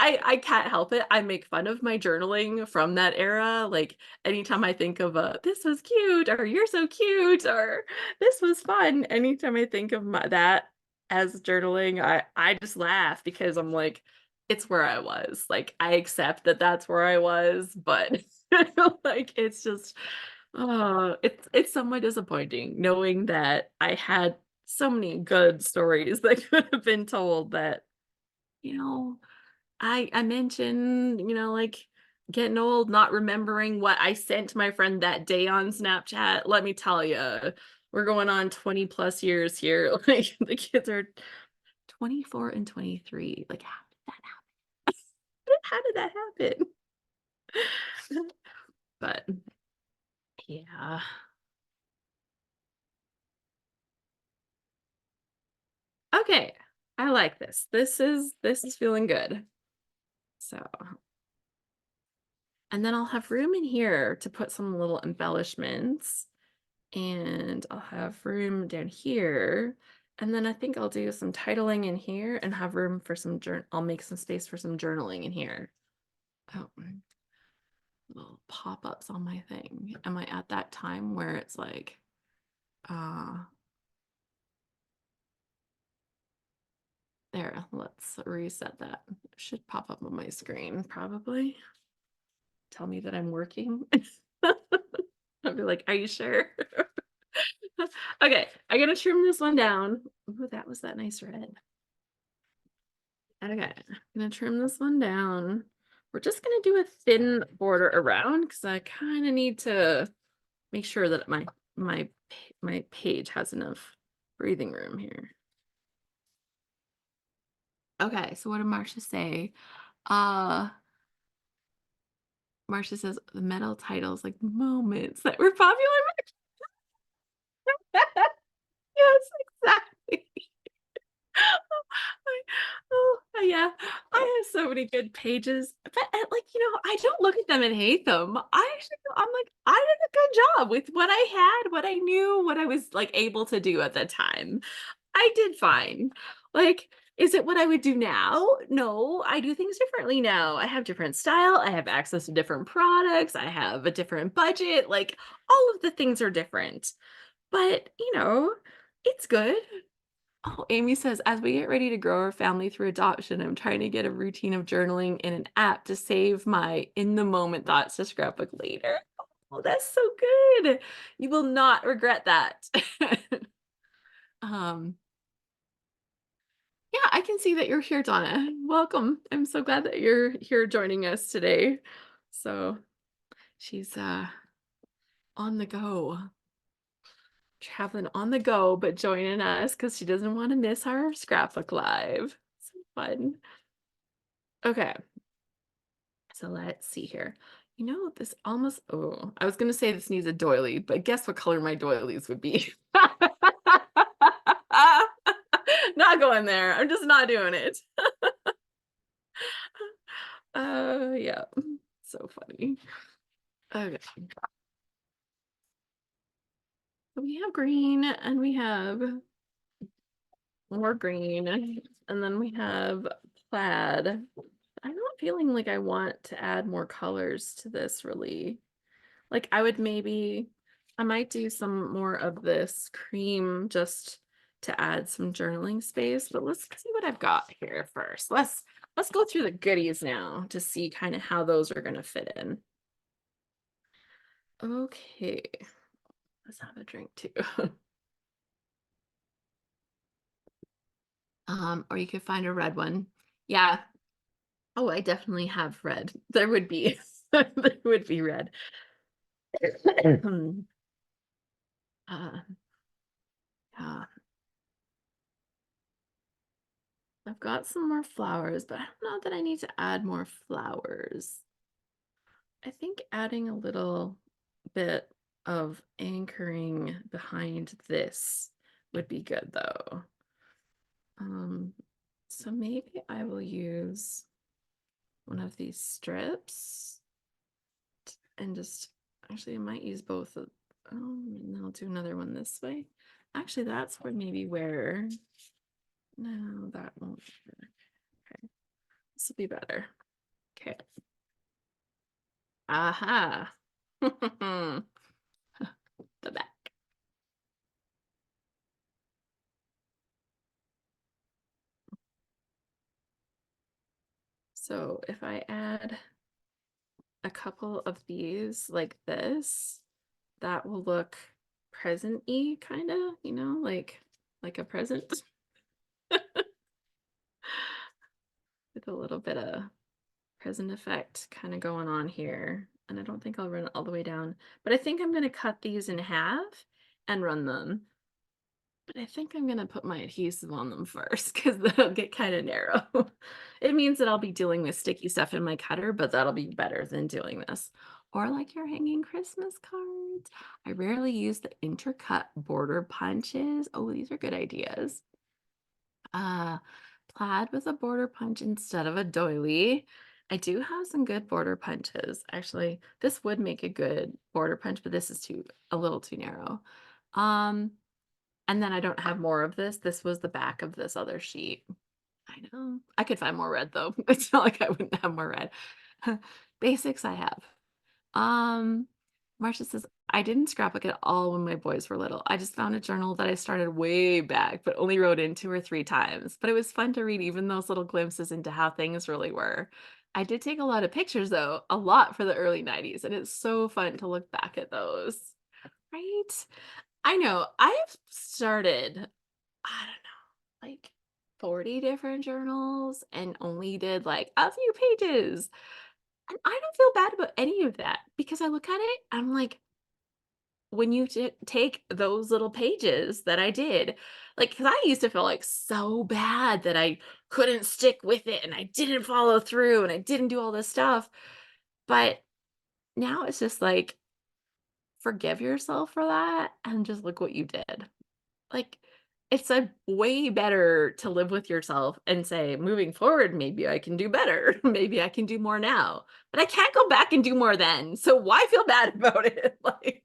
I can't help it. I make fun of my journaling from that era. Like anytime I think of a "This was cute," or "You're so cute," or "This was fun," anytime I think of that, as journaling, I just laugh because I'm like, it's where I was. Like, I accept that that's where I was, but like, it's just, oh, it's somewhat disappointing knowing that I had so many good stories that could have been told that, you know, I mentioned, like getting old, not remembering what I sent my friend that day on Snapchat. Let me tell you, we're going on 20 plus years here. Like the kids are 24 and 23. Like, how did that happen? How did that happen? But yeah. Okay. I like this. This is feeling good. So, and then I'll have room in here to put some little embellishments. And I'll have room down here. And then I think I'll do some titling in here and have room for some I'll make some space for some journaling in here. Oh, little pop-ups on my thing. Am I at that time where it's like, uh, there, let's reset that. It should pop up on my screen, probably. Tell me that I'm working. I'll be like, are you sure? Okay, I'm gonna trim this one down. Ooh, that was that nice red. Okay, I'm gonna trim this one down. We're just gonna do a thin border around because I kind of need to make sure that my page has enough breathing room here. Okay, so what did Marcia say? Uh Marcia says the metal titles like moments that were popular. Yes, exactly. I oh, yeah. I have so many good pages, but, like, I don't look at them and hate them. I actually I'm like, "I did a good job with what I had, what I knew, what I was, like, able to do at the time." I did fine. Like, is it what I would do now? No, I do things differently now. I have different style, I have access to different products, I have a different budget, like, all of the things are different. But, it's good. Oh, Amy says, as we get ready to grow our family through adoption, I'm trying to get a routine of journaling in an app to save my in the moment thoughts to scrapbook later. Oh, that's so good. You will not regret that. um, yeah, I can see that you're here, Donna. Welcome. I'm so glad that you're here joining us today. So she's on the go, traveling on the go, but joining us because she doesn't want to miss our scrapbook live. So fun. Okay. So let's see here. This almost, oh, I was going to say this needs a doily, but guess what color my doilies would be? Not going there. I'm just not doing it. Yeah. So funny. Okay. So we have green and we have more green and then we have plaid. I'm not feeling like I want to add more colors to this really. Like I might do some more of this cream just to add some journaling space, but let's see what I've got here first. Let's go through the goodies now to see kind of how those are going to fit in. Okay, let's have a drink too. Or you could find a red one. Yeah. Oh, I definitely have red. There would be there would be red. uh, yeah. I've got some more flowers, but I don't know that I need to add more flowers. I think adding a little bit of anchoring behind this would be good though. Um, so maybe I will use one of these strips and just, actually I might use both of, and I'll do another one this way. Actually, that's where maybe where, no, that won't work. Okay, this will be better. Okay. Aha. The back. So if I add a couple of these like this, that will look present-y kind of, like a present with a little bit of present effect kind of going on here. And I don't think I'll run it all the way down, but I think I'm going to cut these in half and run them. But I think I'm gonna put my adhesive on them first because they'll get kind of narrow. It means that I'll be dealing with sticky stuff in my cutter, but that'll be better than doing this. Or like your hanging Christmas cards. I rarely use the intercut border punches. Oh, these are good ideas. Uh, Plaid with a border punch instead of a doily. I do have some good border punches. Actually, this would make a good border punch, but this is a little too narrow. Um, and then I don't have more of this. This was the back of this other sheet. I know. I could find more red though. It's not like I wouldn't have more red. Basics I have. Um, Marcia says, I didn't scrapbook at all when my boys were little. I just found a journal that I started way back, but only wrote in 2 or 3 times. But it was fun to read even those little glimpses into how things really were. I did take a lot of pictures though, a lot for the early 90s, and it's so fun to look back at those. Right? I know. I've started, I don't know, like 40 different journals and only did like a few pages. And I don't feel bad about any of that because I look at it, I'm like, when you take those little pages that I did, like, because I used to feel like so bad that I couldn't stick with it and I didn't follow through and I didn't do all this stuff. But now it's just like, forgive yourself for that and just look what you did. Like, it's a way better to live with yourself and say, moving forward, maybe I can do better. Maybe I can do more now. But I can't go back and do more then. So why feel bad about it? Like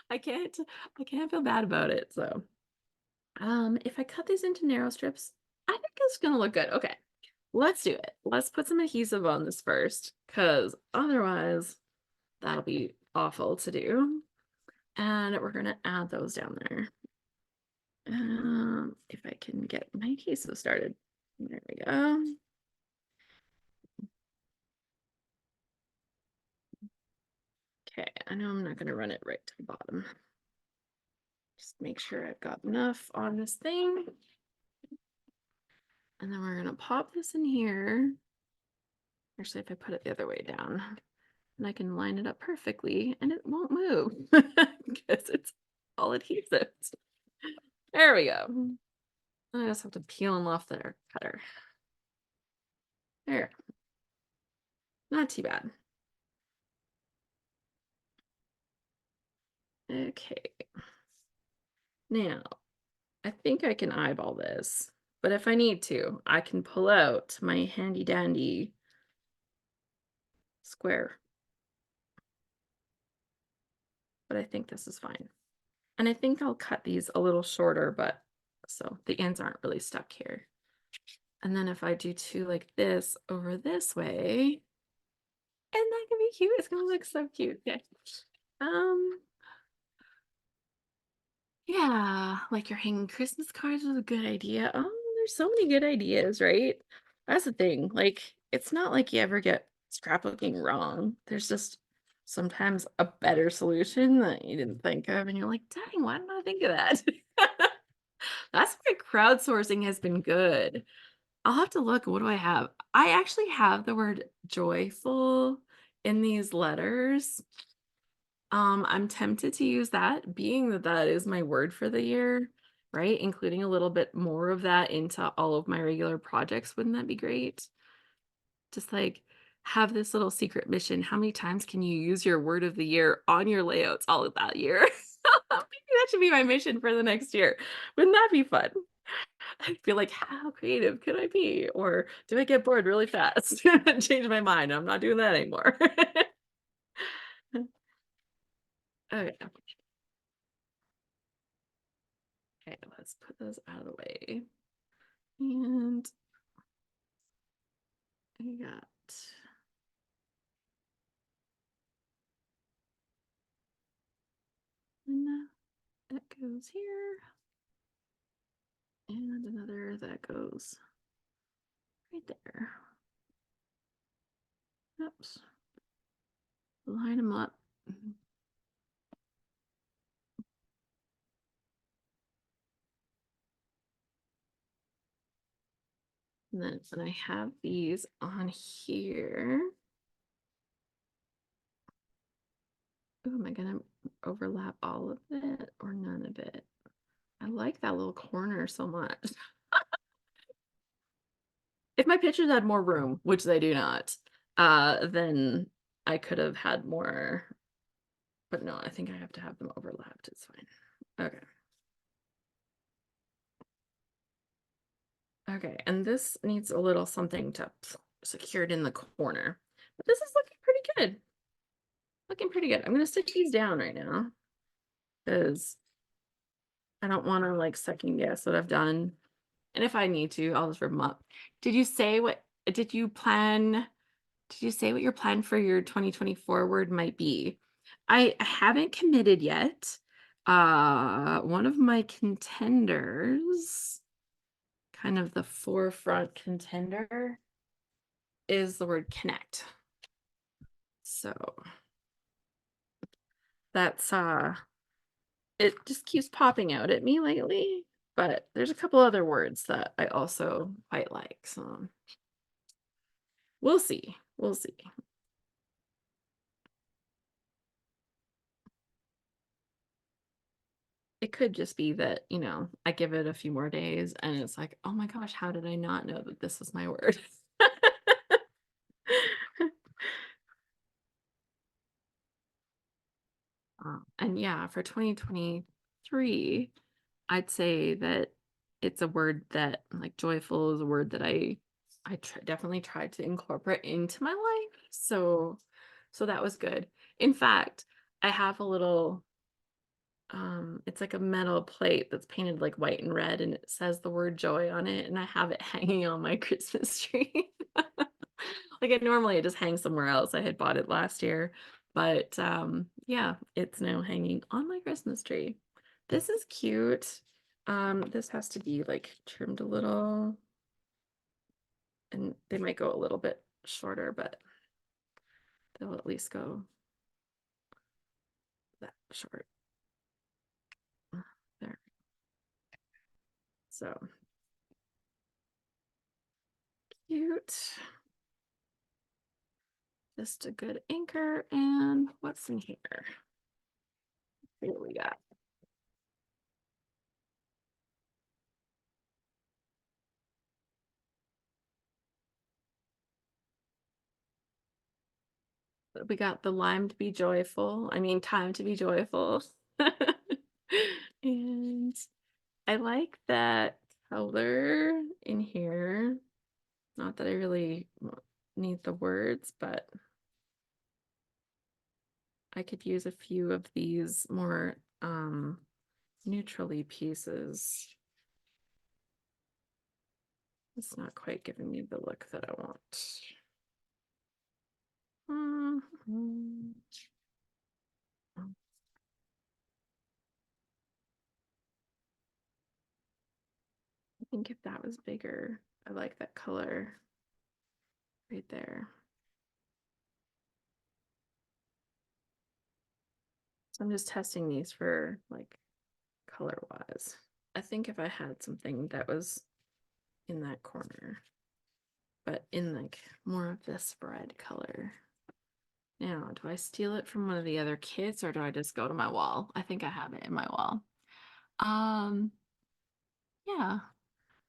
I can't I can't feel bad about it. So if I cut these into narrow strips, I think it's gonna look good. Okay, let's do it. Let's put some adhesive on this first, because otherwise that'll be awful to do. And we're gonna add those down there. If I can get my queso started. There we go. Okay, I know I'm not going to run it right to the bottom. Just make sure I've got enough on this thing. And then we're going to pop this in here. Actually, if I put it the other way down, and I can line it up perfectly and it won't move because it's all adhesive. There we go. I just have to peel them off the cutter. There. Not too bad. Okay. Now, I think I can eyeball this, but if I need to, I can pull out my handy dandy square, but I think this is fine. And I think I'll cut these a little shorter, but so the ends aren't really stuck here. And then if I do two like this over this way, and that can be cute. It's gonna look so cute. Okay. Um, Yeah, like your hanging Christmas cards was a good idea. Oh, there's so many good ideas, right? That's the thing. Like, it's not like you ever get scrapbooking wrong. There's just sometimes a better solution that you didn't think of, and you're like, dang, why didn't I think of that? That's why crowdsourcing has been good. I'll have to look. What do I have? I actually have the word joyful in these letters. I'm tempted to use that, being that that is my word for the year, right? Including a little bit more of that into all of my regular projects. Wouldn't that be great? Just like have this little secret mission. How many times can you use your word of the year on your layouts all of that year? Maybe that should be my mission for the next year. Wouldn't that be fun? I feel like, how creative could I be? Or do I get bored really fast and change my mind? I'm not doing that anymore. Okay. Okay, let's put those out of the way. And I got one that goes here, and another that goes right there. Oops. Line them up. And then when I have these on here, oh, am I gonna overlap all of it or none of it? I like that little corner so much. If my pictures had more room, which they do not, then I could have had more, but no, I think I have to have them overlapped. It's fine. Okay. Okay, and this needs a little something to secure it in the corner. But this is looking pretty good. Looking pretty good. I'm gonna stick these down right now because I don't want to like second guess what I've done. And if I need to, I'll just rip them up. Did you say what did you plan? Did you say what your plan for your 2024 word might be? I haven't committed yet. One of my contenders, kind of the forefront contender, is the word connect. So that's it just keeps popping out at me lately, but there's a couple other words that I also quite like. So we'll see. We'll see. It could just be that, I give it a few more days and it's like, oh my gosh, how did I not know that this was my word? And yeah, for 2023, I'd say that it's a word that, like, joyful is a word that definitely tried to incorporate into my life. So that was good. In fact, I have a little it's like a metal plate that's painted like white and red and it says the word joy on it and I have it hanging on my Christmas tree. Like it just hangs somewhere else. I had bought it last year, but yeah, it's now hanging on my Christmas tree. This is cute. This has to be like trimmed a little and they might go a little bit shorter, but they'll at least go that short. There. So cute. Just a good anchor. And what's in here? Here we got. We got the lime to be joyful. I mean, time to be joyful. And I like that color in here. Not that I really need the words, but I could use a few of these more neutrally pieces. It's not quite giving me the look that I want. I think if that was bigger, I like that color right there. So I'm just testing these for like color wise. I think if I had something that was in that corner, but in like more of this red color. Now, do I steal it from one of the other kids or do I just go to my wall? I think I have it in my wall. Um, yeah.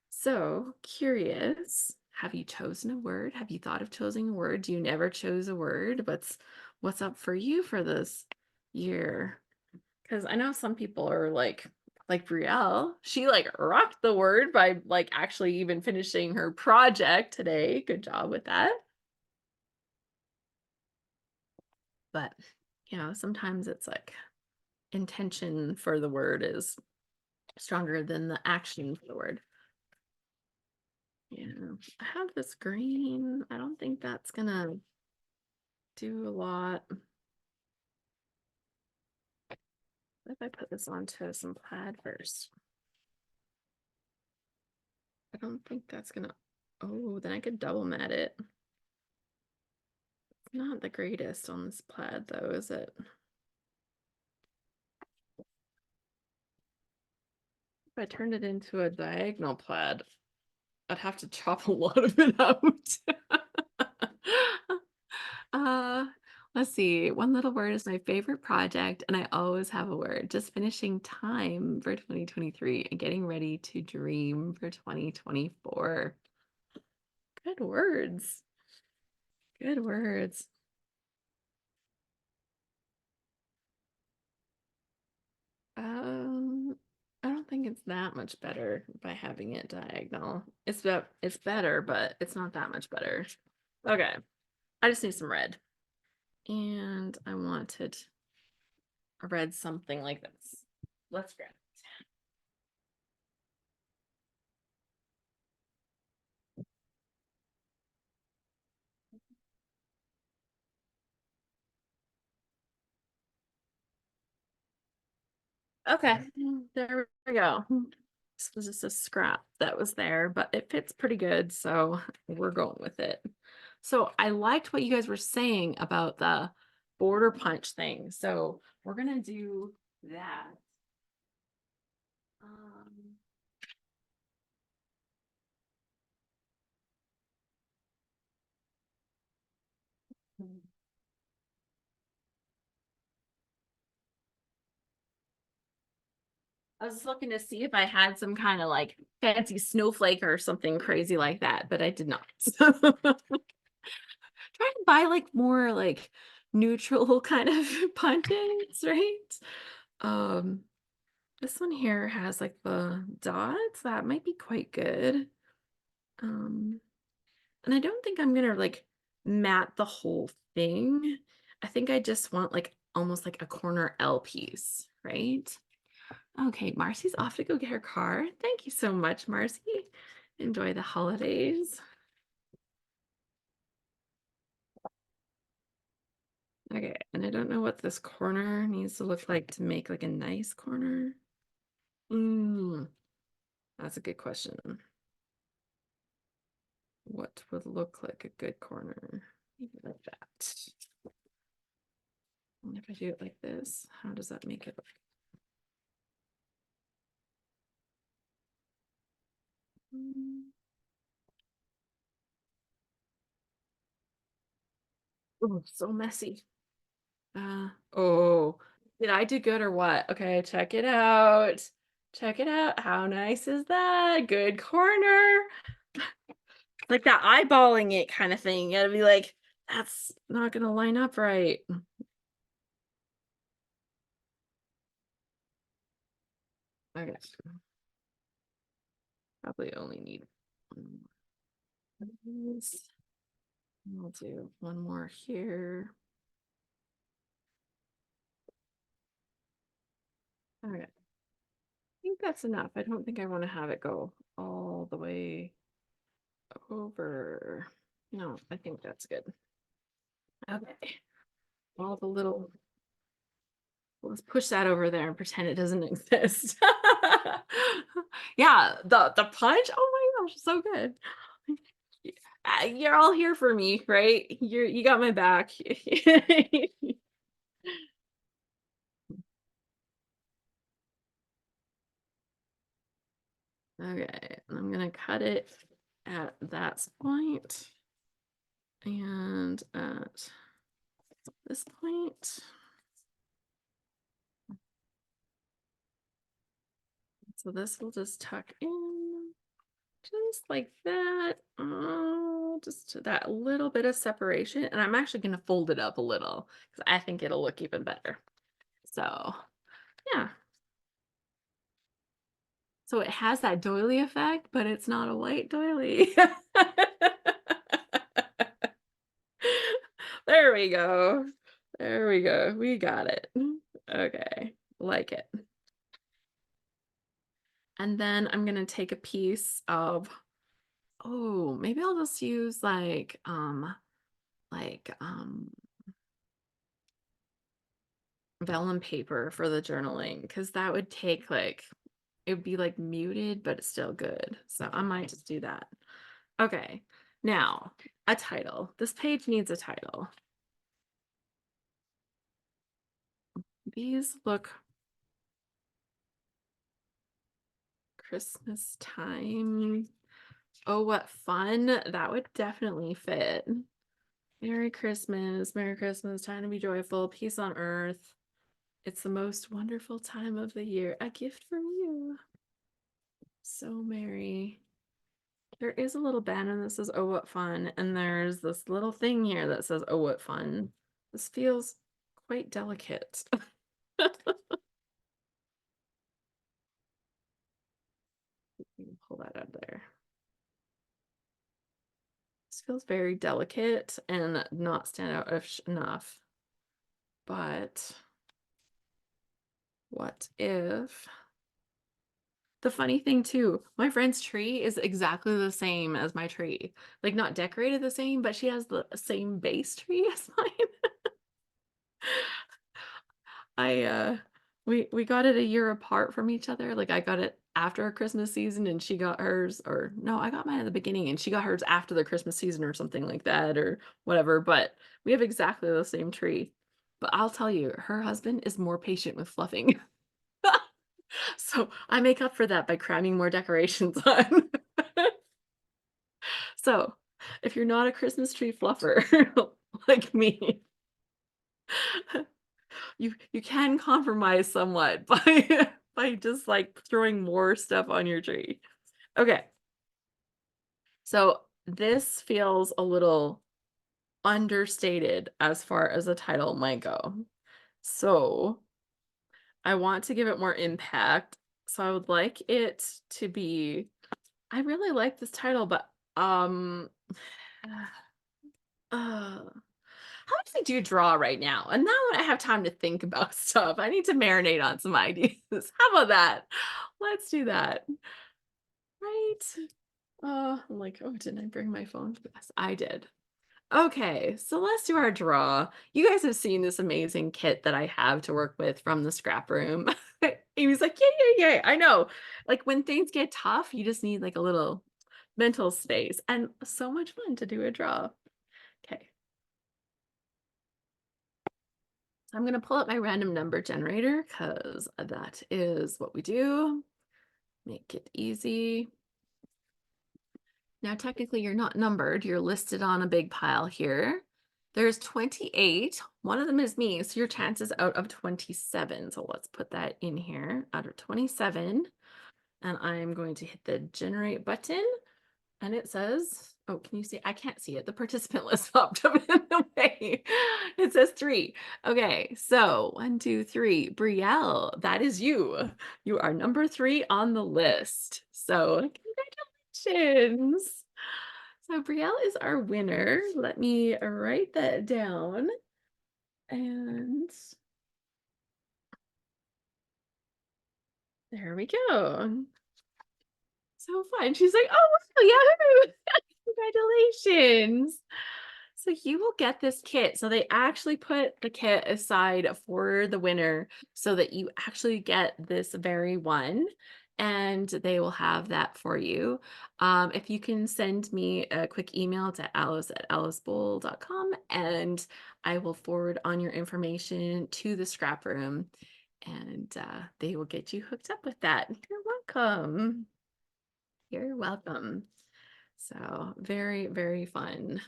So curious. Have you chosen a word? Have you thought of choosing a word? Do you never chose a word? What's up for you for this year? Because I know some people are like Brielle. She like rocked the word by like actually even finishing her project today. Good job with that. But sometimes it's like intention for the word is stronger than the action for the word. Yeah, I have this green. I don't think that's gonna do a lot. What if I put this onto some plaid first? I don't think that's gonna. Oh, then I could double mat it. Not the greatest on this plaid though, is it? If I turned it into a diagonal plaid, I'd have to chop a lot of it out. Uh, let's see. One little word is my favorite project, and I always have a word. Just finishing time for 2023 and getting ready to dream for 2024. Good words. Good words. Um, I don't think it's that much better by having it diagonal. It's better, but it's not that much better. Okay. I just need some red. And I wanted a red something like this. Let's grab it. Okay, there we go. This was just a scrap that was there, but it fits pretty good, so we're going with it. So I liked what you guys were saying about the border punch thing. So we're gonna do that. Um, I was looking to see if I had some kind of like fancy snowflake or something crazy like that, but I did not. Try to buy like more like neutral kind of puntings, right? Um, this one here has like the dots. That might be quite good. Um, and I don't think I'm gonna like mat the whole thing. I think I just want like almost like a corner L piece, right? Okay, Marcy's off to go get her car. Thank you so much, Marcy. Enjoy the holidays. Okay, and I don't know what this corner needs to look like to make like a nice corner. That's a good question. What would look like a good corner? Maybe like that. And if I do it like this, how does that make it look? Oh, so messy. Oh, did I do good or what? Okay, check it out. Check it out. How nice is that? Good corner. Like that eyeballing it kind of thing. You gotta be like, that's not gonna line up right. Okay. Probably only need one more of these. We'll do one more here. Okay. I think that's enough. I don't think I want to have it go all the way over. No, I think that's good. Okay. All the little, let's push that over there and pretend it doesn't exist. Yeah, the punch. Oh my gosh, so good. You're all here for me, right? You got my back. Okay, I'm gonna cut it at that point and at this point. So this will just tuck in just like that. Just that little bit of separation. And I'm actually gonna fold it up a little because I think it'll look even better. So yeah. So it has that doily effect, but it's not a white doily. There we go. There we go. We got it. Okay. Like it. And then I'm gonna take a piece of, oh, maybe I'll just use like vellum paper for the journaling because that would take like it would be like muted, but it's still good. So I might just do that. Okay. Now, a title. This page needs a title. These look Christmas time. Oh, what fun. That would definitely fit. Merry Christmas, time to be joyful, peace on earth. It's the most wonderful time of the year. A gift from you. So merry. There is a little banner that says, oh, what fun. And there's this little thing here that says, oh, what fun. This feels quite delicate. Pull that out there. This feels very delicate and not stand out enough. But what if... The funny thing too, my friend's tree is exactly the same as my tree. Like not decorated the same, but she has the same base tree as mine. I we got it a year apart from each other. Like I got it after a Christmas season and she got hers, or no, I got mine at the beginning and she got hers after the Christmas season or something like that or whatever, but we have exactly the same tree. But I'll tell you, her husband is more patient with fluffing. So I make up for that by cramming more decorations on. So if you're not a Christmas tree fluffer like me, you can compromise somewhat by by just like throwing more stuff on your tree. Okay. So this feels a little understated as far as the title might go. So I want to give it more impact. So I would like it to be, I really like this title, but how much I do draw right now? And now when I have time to think about stuff, I need to marinate on some ideas. How about that? Let's do that. Right? I'm like, oh, didn't I bring my phone? Yes, I did. Okay, so let's do our draw. You guys have seen this amazing kit that I have to work with from the scrap room. Amy's like, yeah, yeah, yeah. I know. Like when things get tough, you just need like a little mental space and so much fun to do a draw. Okay. So I'm going to pull up my random number generator because that is what we do. Make it easy. Now, technically, you're not numbered. You're listed on a big pile here. There's 28. One of them is me, so your chance is out of 27. So let's put that in here, out of 27. And I'm going to hit the generate button. And it says, oh, can you see? I can't see it. The participant list popped up in the way. It says 3. Okay, so 1, 2, 3. Brielle, that is you. You are number 3 on the list. So congratulations. So Brielle is our winner. Let me write that down. And there we go. So fun. She's like, oh, wow, yahoo! Congratulations. So you will get this kit. So they actually put the kit aside for the winner so that you actually get this very one. And they will have that for you. If you can send me a quick email to alice@alicebowl.com and I will forward on your information to the scrap room and they will get you hooked up with that. You're welcome. You're welcome. So very, very fun.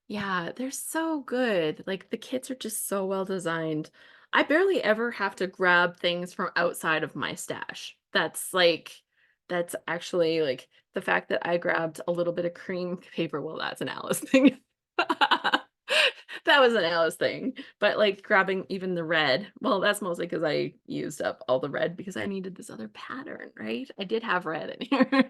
Yeah, they're so good. Like the kits are just so well designed. I barely ever have to grab things from outside of my stash. That's actually like the fact that I grabbed a little bit of cream paper. Well, that's an Alice thing. That was an Alice thing. But like grabbing even the red, well, that's mostly because I used up all the red because I needed this other pattern, right? I did have red in here.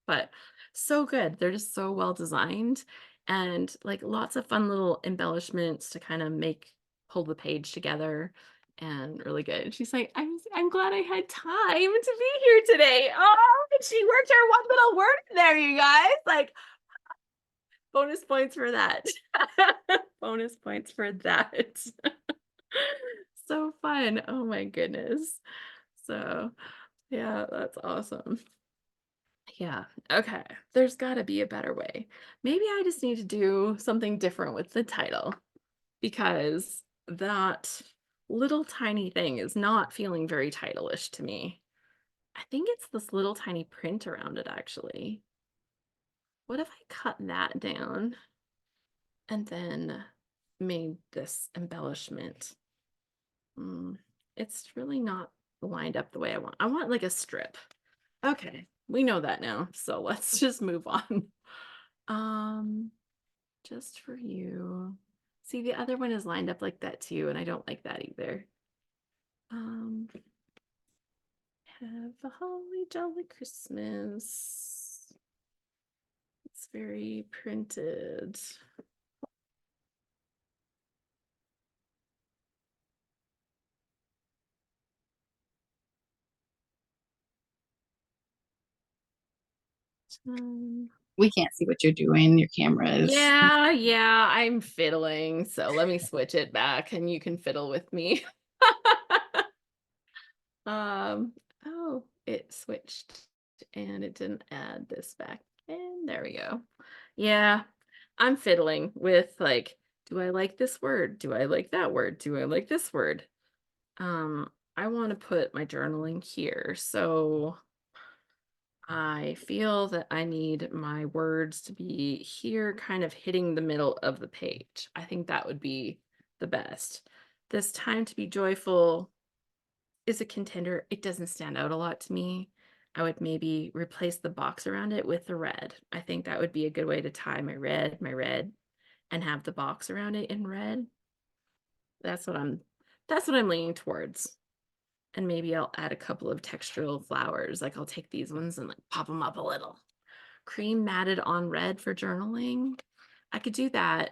But so good. They're just so well designed and like lots of fun little embellishments to kind of make hold the page together and really good. And she's like, I'm glad I had time to be here today. Oh, and she worked her one little word in there, you guys. Like bonus points for that. Bonus points for that. So fun. Oh my goodness. So yeah, that's awesome. Yeah. Okay. There's got to be a better way. Maybe I just need to do something different with the title because that little tiny thing is not feeling very title-ish to me. I think it's this little tiny print around it actually. What if I cut that down and then made this embellishment? Mm, it's really not lined up the way I want. I want like a strip. Okay, we know that now. So let's just move on. Um, just for you. See, the other one is lined up like that too, and I don't like that either. Um, have a holly jolly Christmas. It's very printed. Um, We can't see what you're doing. Your camera is. yeah, I'm fiddling. So let me switch it back and you can fiddle with me. Um, oh, it switched and it didn't add this back in. There we go. Yeah, I'm fiddling with like, do I like this word? Do I like that word? Do I like this word? I want to put my journaling here. So I feel that I need my words to be here, kind of hitting the middle of the page. I think that would be the best. This time to be joyful is a contender. It doesn't stand out a lot to me. I would maybe replace the box around it with the red. I think that would be a good way to tie my red, and have the box around it in red. That's what I'm that's what I'm leaning towards. And maybe I'll add a couple of textural flowers. Like I'll take these ones and like pop them up a little. Cream matted on red for journaling. I could do that.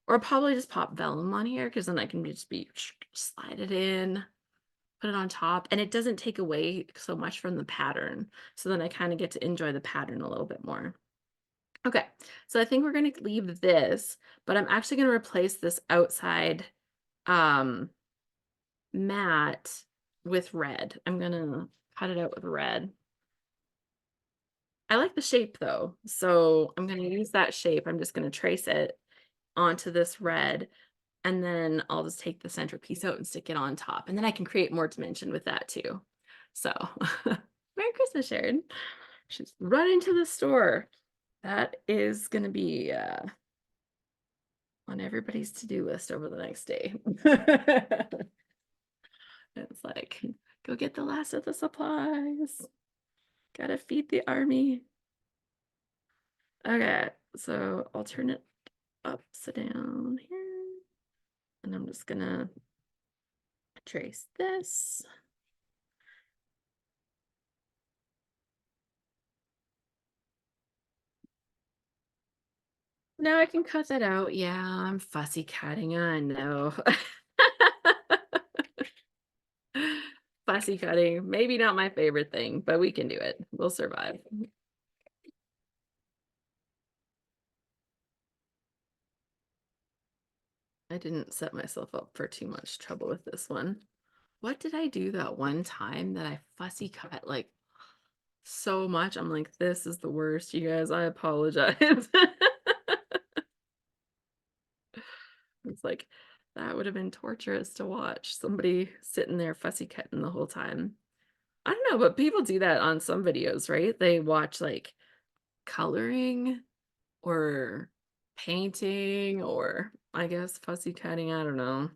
Or I'll probably just pop vellum on here because then I can just be slide it in, put it on top, and it doesn't take away so much from the pattern. So then I kind of get to enjoy the pattern a little bit more. Okay, so I think we're gonna leave this, but I'm actually gonna replace this outside um matte with red. I'm gonna cut it out with red. I like the shape though, so I'm gonna use that shape. I'm just gonna trace it onto this red, and then I'll just take the centerpiece out and stick it on top, and then I can create more dimension with that too. So, Merry Christmas, Sharon. She's running to the store. That is gonna be on everybody's to-do list over the next day. It's like, go get the last of the supplies. Gotta feed the army. Okay, so I'll turn it upside down here. And I'm just gonna trace this. Now I can cut that out. Yeah, I'm fussy cutting, I know. Fussy cutting, maybe not my favorite thing, but we can do it. We'll survive. I didn't set myself up for too much trouble with this one. What did I do that one time that I fussy cut like so much? I'm like, this is the worst, you guys. I apologize. It's like that would have been torturous to watch somebody sitting there fussy cutting the whole time. I don't know, but people do that on some videos, right? They watch like coloring or painting or I guess fussy cutting. I don't know.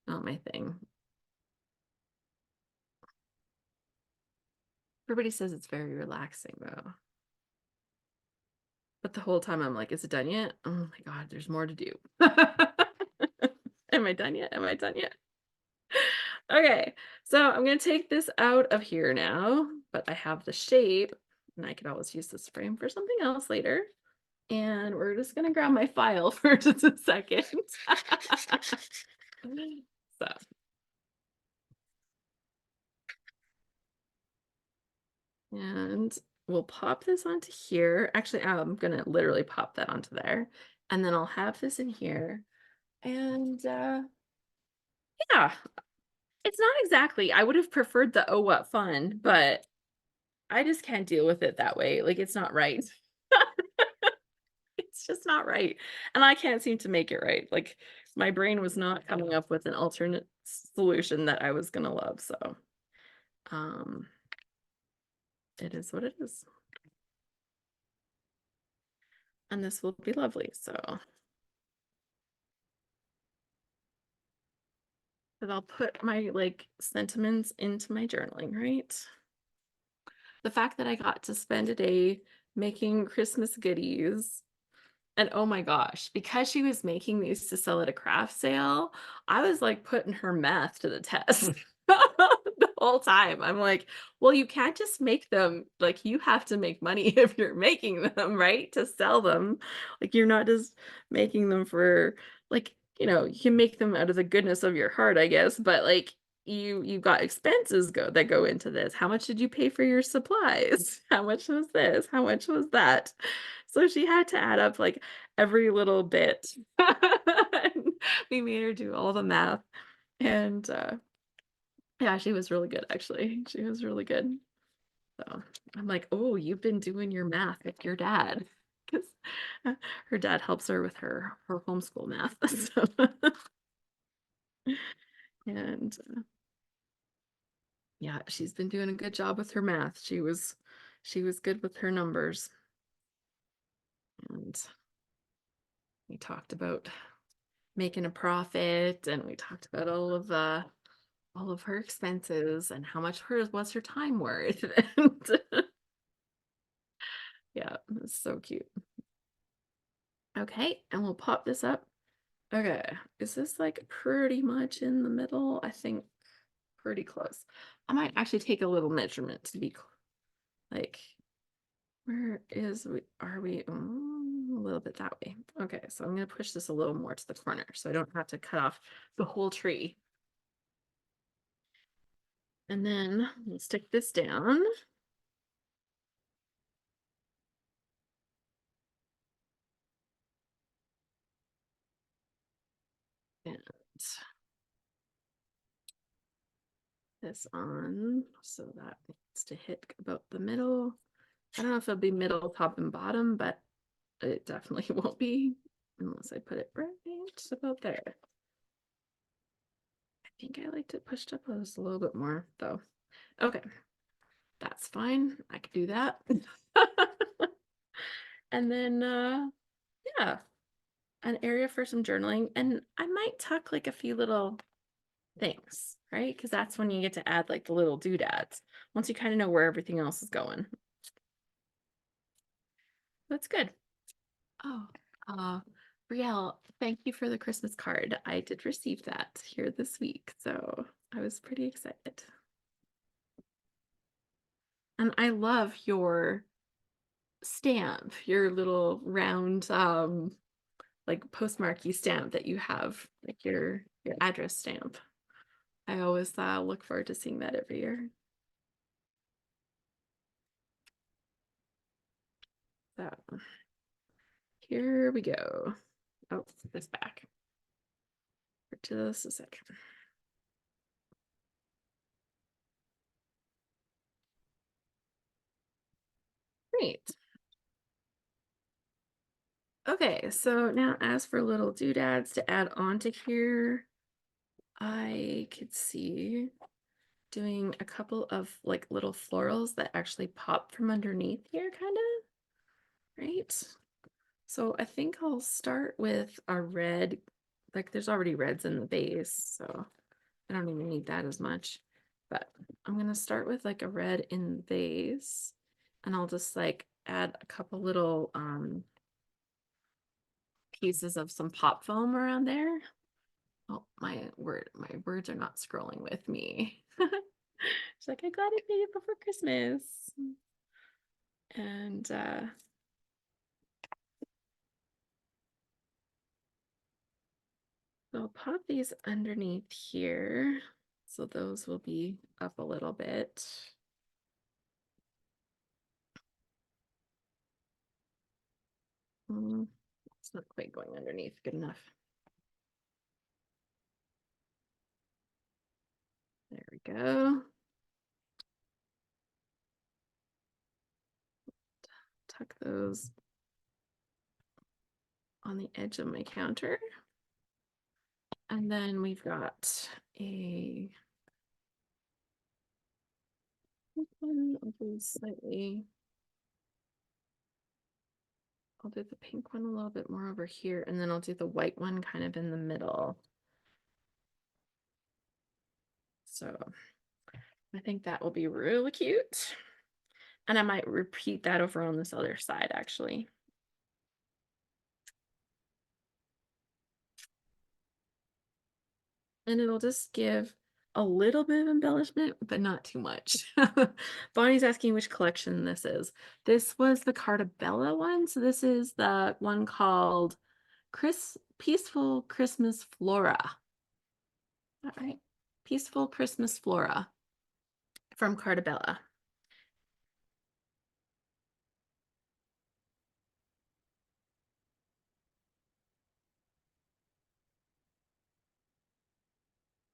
Not my thing. Everybody says it's very relaxing though. But the whole time I'm like, is it done yet? Oh my God, there's more to do. Am I done yet? Am I done yet? Okay, so I'm gonna take this out of here now, but I have the shape and I could always use this frame for something else later. And we're just gonna grab my file for just a second. So, and we'll pop this onto here. Actually, I'm gonna literally pop that onto there. And then I'll have this in here. And yeah, it's not exactly, I would have preferred the oh what fun, but I just can't deal with it that way. Like it's not right. It's just not right. And I can't seem to make it right. Like my brain was not coming up with an alternate solution that I was gonna love, so, um, it is what it is, and this will be lovely, so but I'll put my, like, sentiments into my journaling, right? The fact that I got to spend a day making Christmas goodies. And oh my gosh, because she was making these to sell at a craft sale, I was like putting her math to the test the whole time. I'm like, well, you can't just make them. Like, you have to make money if you're making them, right? To sell them. Like, you're not just making them for, like, you can make them out of the goodness of your heart, I guess, but like, you've got expenses that go into this. How much did you pay for your supplies? How much was this? How much was that? So she had to add up like every little bit. And we made her do all the math, and, yeah, she was really good, actually. She was really good. So, I'm like, "Oh, you've been doing your math with your dad," 'cause, her dad helps her with her homeschool math, so and, yeah, she's been doing a good job with her math. She was good with her numbers, and we talked about making a profit, and we talked about all of her expenses and how much hers was her time worth. And yeah, it's so cute. Okay, and we'll pop this up. Okay, is this like pretty much in the middle? I think pretty close. I might actually take a little measurement to be like, where are we? A little bit that way. Okay, so I'm going to push this a little more to the corner so I don't have to cut off the whole tree. And then we'll stick this down. And this on, so that needs to hit about the middle. I don't know if it'll be middle, top, and bottom, but it definitely won't be unless I put it right about there. I think I liked it pushed up just a little bit more, though. Okay, that's fine. I could do that. And then, yeah, an area for some journaling. And I might tuck like a few little things, right? Because that's when you get to add like the little doodads once you kind of know where everything else is going. That's good. Oh, uh, Brielle, thank you for the Christmas card. I did receive that here this week, so I was pretty excited. And I love your stamp, your little round, like postmarky stamp that you have, like your address stamp. I always look forward to seeing that every year. So here we go. Oh, this back. For just a second. Great. Okay, so now as for little doodads to add onto here, I could see doing a couple of like little florals that actually pop from underneath here, kind of, right? So I think I'll start with a red, like there's already reds in the base, so I don't even need that as much. But I'm gonna start with like a red in the base, and I'll just like add a couple little pieces of some pop foam around there. Oh, my words are not scrolling with me. She's like, I got it made before Christmas. And so I'll pop these underneath here. So those will be up a little bit. It's not quite going underneath good enough. There we go. Tuck those on the edge of my counter. And then we've got a one. I'll do the pink one a little bit more over here, and then I'll do the white one kind of in the middle. So I think that will be really cute. And I might repeat that over on this other side, actually. And it'll just give a little bit of embellishment, but not too much. Bonnie's asking which collection this is. This was the Cartabella one. So this is the one called Peaceful Christmas Flora. All right. Peaceful Christmas Flora from Cartabella.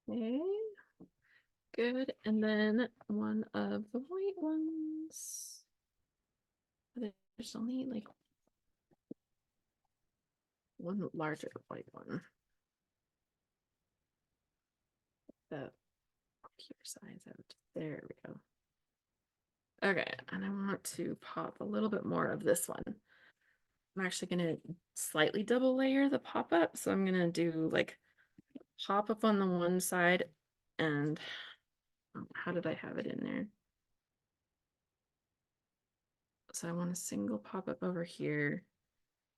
Okay, good. And then one of the white ones. There's only like one larger white one. The pure size out. There we go. Okay, and I want to pop a little bit more of this one. I'm actually going to slightly double layer the pop up. So I'm going to do like pop up on the one side and how did I have it in there? So I want a single pop up over here.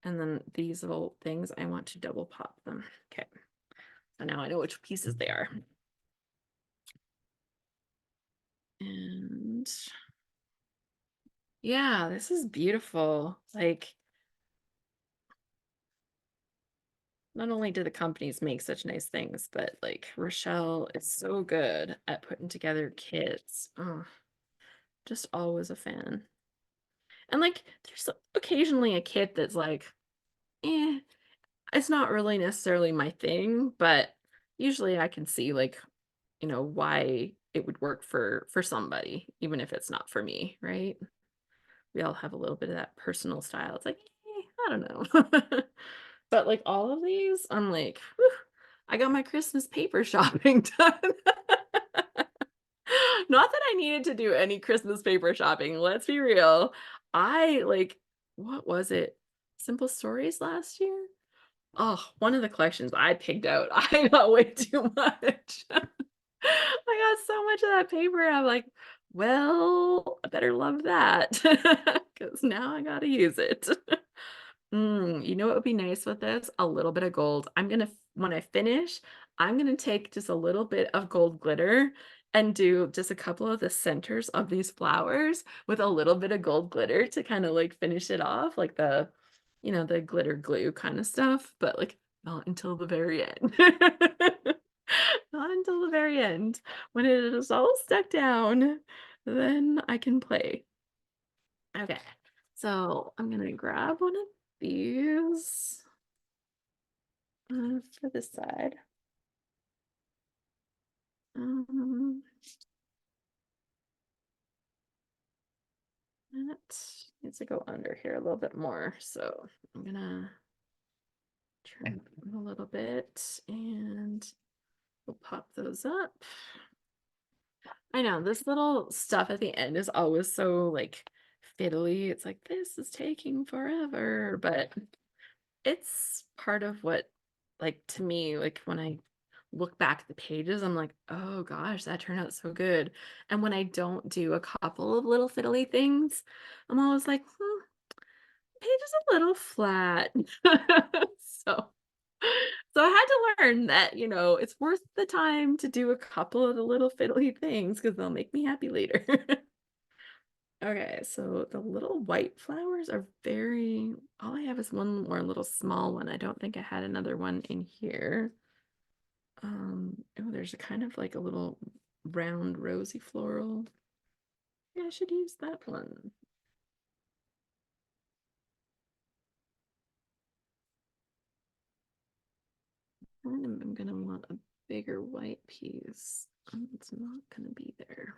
And then these little things, I want to double pop them. Okay. So now I know which pieces they are. And yeah, this is beautiful. Like, not only do the companies make such nice things, but like Rochelle is so good at putting together kits. Oh, just always a fan. And like, there's occasionally a kit that's like, eh, it's not really necessarily my thing, but usually I can see like, why it would work for somebody, even if it's not for me, right? We all have a little bit of that personal style. It's like, I don't know. But like all of these, I'm like, whew, I got my Christmas paper shopping done. Not that I needed to do any Christmas paper shopping. Let's be real. I like, what was it? Simple Stories last year? Oh, one of the collections I picked out. I got way too much. I got so much of that paper. I'm like, well, I better love that because now I got to use it. You know what would be nice with this? A little bit of gold. When I finish, I'm gonna take just a little bit of gold glitter and do just a couple of the centers of these flowers with a little bit of gold glitter to kind of like finish it off, like the glitter glue kind of stuff, but like not until the very end. Not until the very end. When it is all stuck down, then I can play. Okay, so I'm gonna grab one of these for this side. Um, that needs to go under here a little bit more. So I'm gonna trim a little bit and we'll pop those up. I know this little stuff at the end is always so like fiddly. It's like this is taking forever, but it's part of what, like, to me, like, when I look back at the pages, I'm like, "Oh gosh, that turned out so good." And when I don't do a couple of little fiddly things, I'm always like, "Hmm, page is a little flat." So so I had to learn that, it's worth the time to do a couple of the little fiddly things because 'cause they'll make me happy later. Okay, so the little white flowers are all I have is one more little small one. I don't think I had another one in here. Oh, there's a kind of like a little round rosy floral. Yeah, I should use that one. And I'm gonna want a bigger white piece. It's not gonna be there.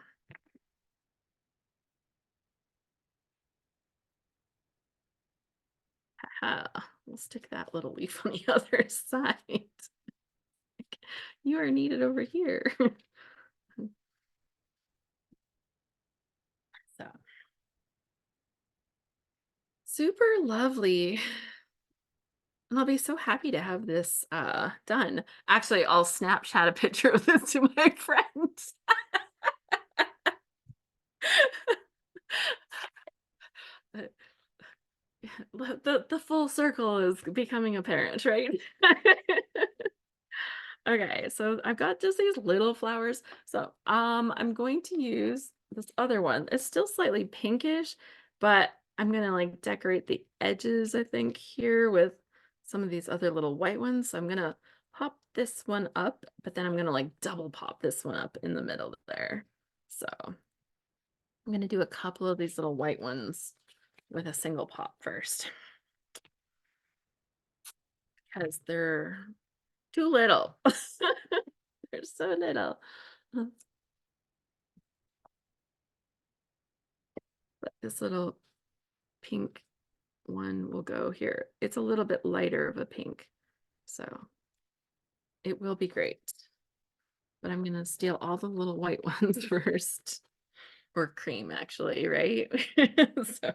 Haha, we'll stick that little leaf on the other side. You are needed over here. So super lovely. And I'll be so happy to have this done. Actually, I'll Snapchat a picture of this to my friends. But the full circle is becoming apparent, right? Okay, so I've got just these little flowers. So, I'm going to use this other one. It's still slightly pinkish, but I'm gonna like decorate the edges, I think, here with some of these other little white ones. So I'm gonna pop this one up, but then I'm gonna like double pop this one up in the middle there. So I'm gonna do a couple of these little white ones with a single pop first because they're too little. They're so little. But this little pink one will go here. It's a little bit lighter of a pink, so it will be great. But I'm gonna steal all the little white ones first, or cream actually, right? So,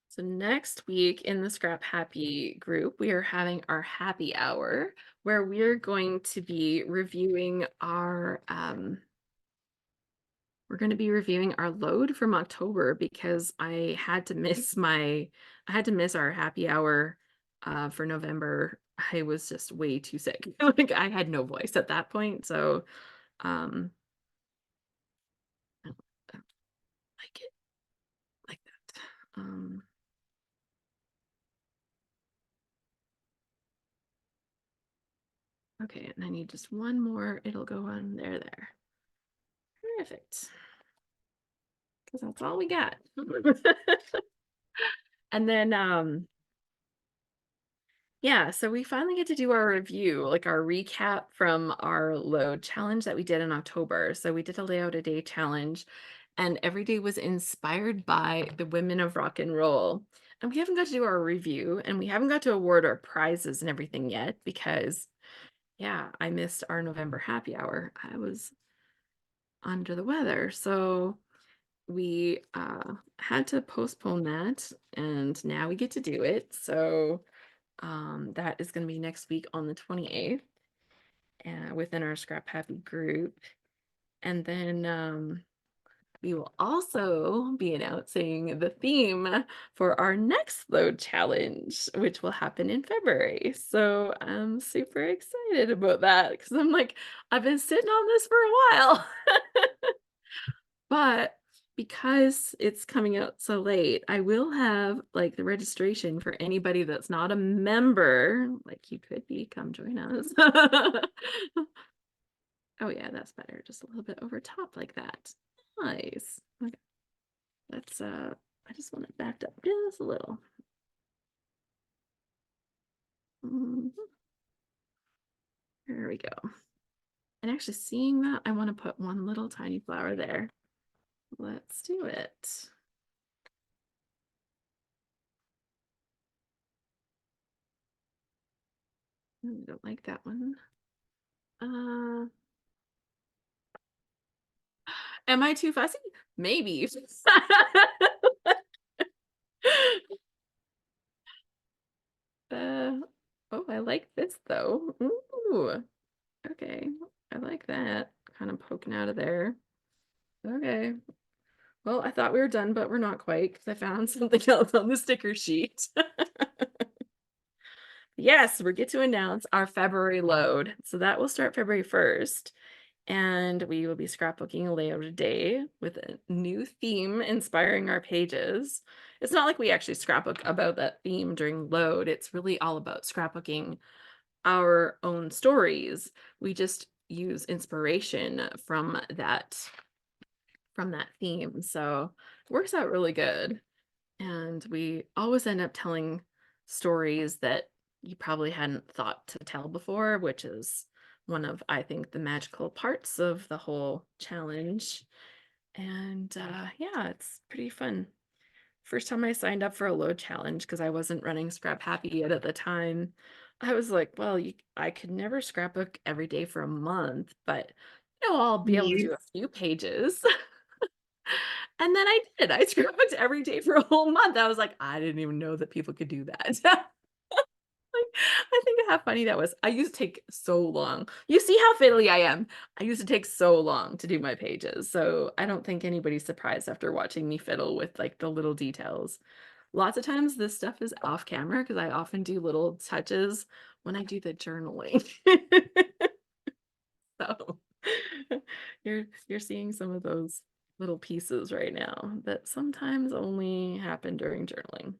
so next week in the Scrap Happy group, we are having our happy hour where we're going to be reviewing our we're going to be reviewing our load from October because I had to miss our happy hour for November. I was just way too sick. Like I had no voice at that point. So um I don't like it like that. Okay, and I need just one more. It'll go on there. Perfect. Because that's all we got. And then yeah, so we finally get to do our review, like our recap from our load challenge that we did in October. So we did a layout a day challenge, and every day was inspired by the women of rock and roll. And we haven't got to do our review, and we haven't got to award our prizes and everything yet because, yeah, I missed our November happy hour. I was under the weather. So we had to postpone that, and now we get to do it. So that is going to be next week on the 28th within our Scrap Happy group. And then we will also be announcing the theme for our next load challenge, which will happen in February. So I'm super excited about that because I'm like, I've been sitting on this for a while. But because it's coming out so late, I will have like the registration for anybody that's not a member, like you could be, come join us. Oh yeah, that's better. Just a little bit over top like that. Nice. Okay. That's I just want it backed up just a little. Mhm. There we go. And actually seeing that, I want to put one little tiny flower there. Let's do it. I don't like that one. Uh Am I too fussy? Maybe. Uh, oh, I like this though. Ooh, okay. I like that. Kind of poking out of there. Okay. Well, I thought we were done, but we're not quite because I found something else on the sticker sheet. Yes, we get to announce our February load. So that will start February 1st. And we will be scrapbooking a layout a day with a new theme inspiring our pages. It's not like we actually scrapbook about that theme during load. It's really all about scrapbooking our own stories. We just use inspiration from that theme. So it works out really good. And we always end up telling stories that you probably hadn't thought to tell before, which is one of, I think, the magical parts of the whole challenge. And yeah, it's pretty fun. first time I signed up for a load challenge because I wasn't running Scrap Happy yet at the time, I was like, "Well, I could never scrapbook every day for a month, but, I'll be able to Yes. do a few pages." And then I did. I scrapbooked every day for a whole month. I was like, "I didn't even know that people could do that." Like, I think how funny that was. I used to take so long. You see how fiddly I am. I used to take so long to do my pages, so I don't think anybody's surprised after watching me fiddle with, like, the little details. Lots of times this stuff is off camera because I often do little touches when I do the journaling. So, you're seeing some of those little pieces right now that sometimes only happen during journaling.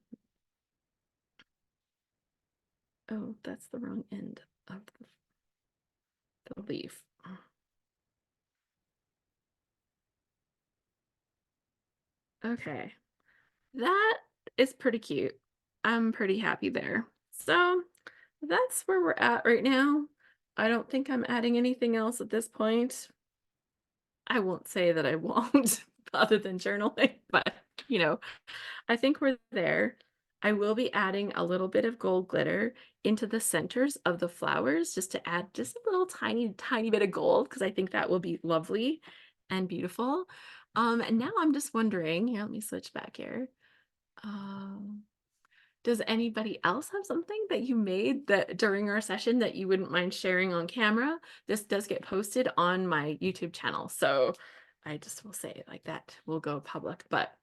Oh, that's the wrong end of the leaf. Okay. That is pretty cute. I'm pretty happy there. So that's where we're at right now. I don't think I'm adding anything else at this point. I won't say that I won't, other than journaling, but you know, I think we're there. I will be adding a little bit of gold glitter into the centers of the flowers just to add just a little tiny, tiny bit of gold because I think that will be lovely and beautiful. And now I'm just wondering, here, let me switch back here. Um, does anybody else have something that you made that during our session that you wouldn't mind sharing on camera? This does get posted on my YouTube channel, so I just will say it like that will go public. But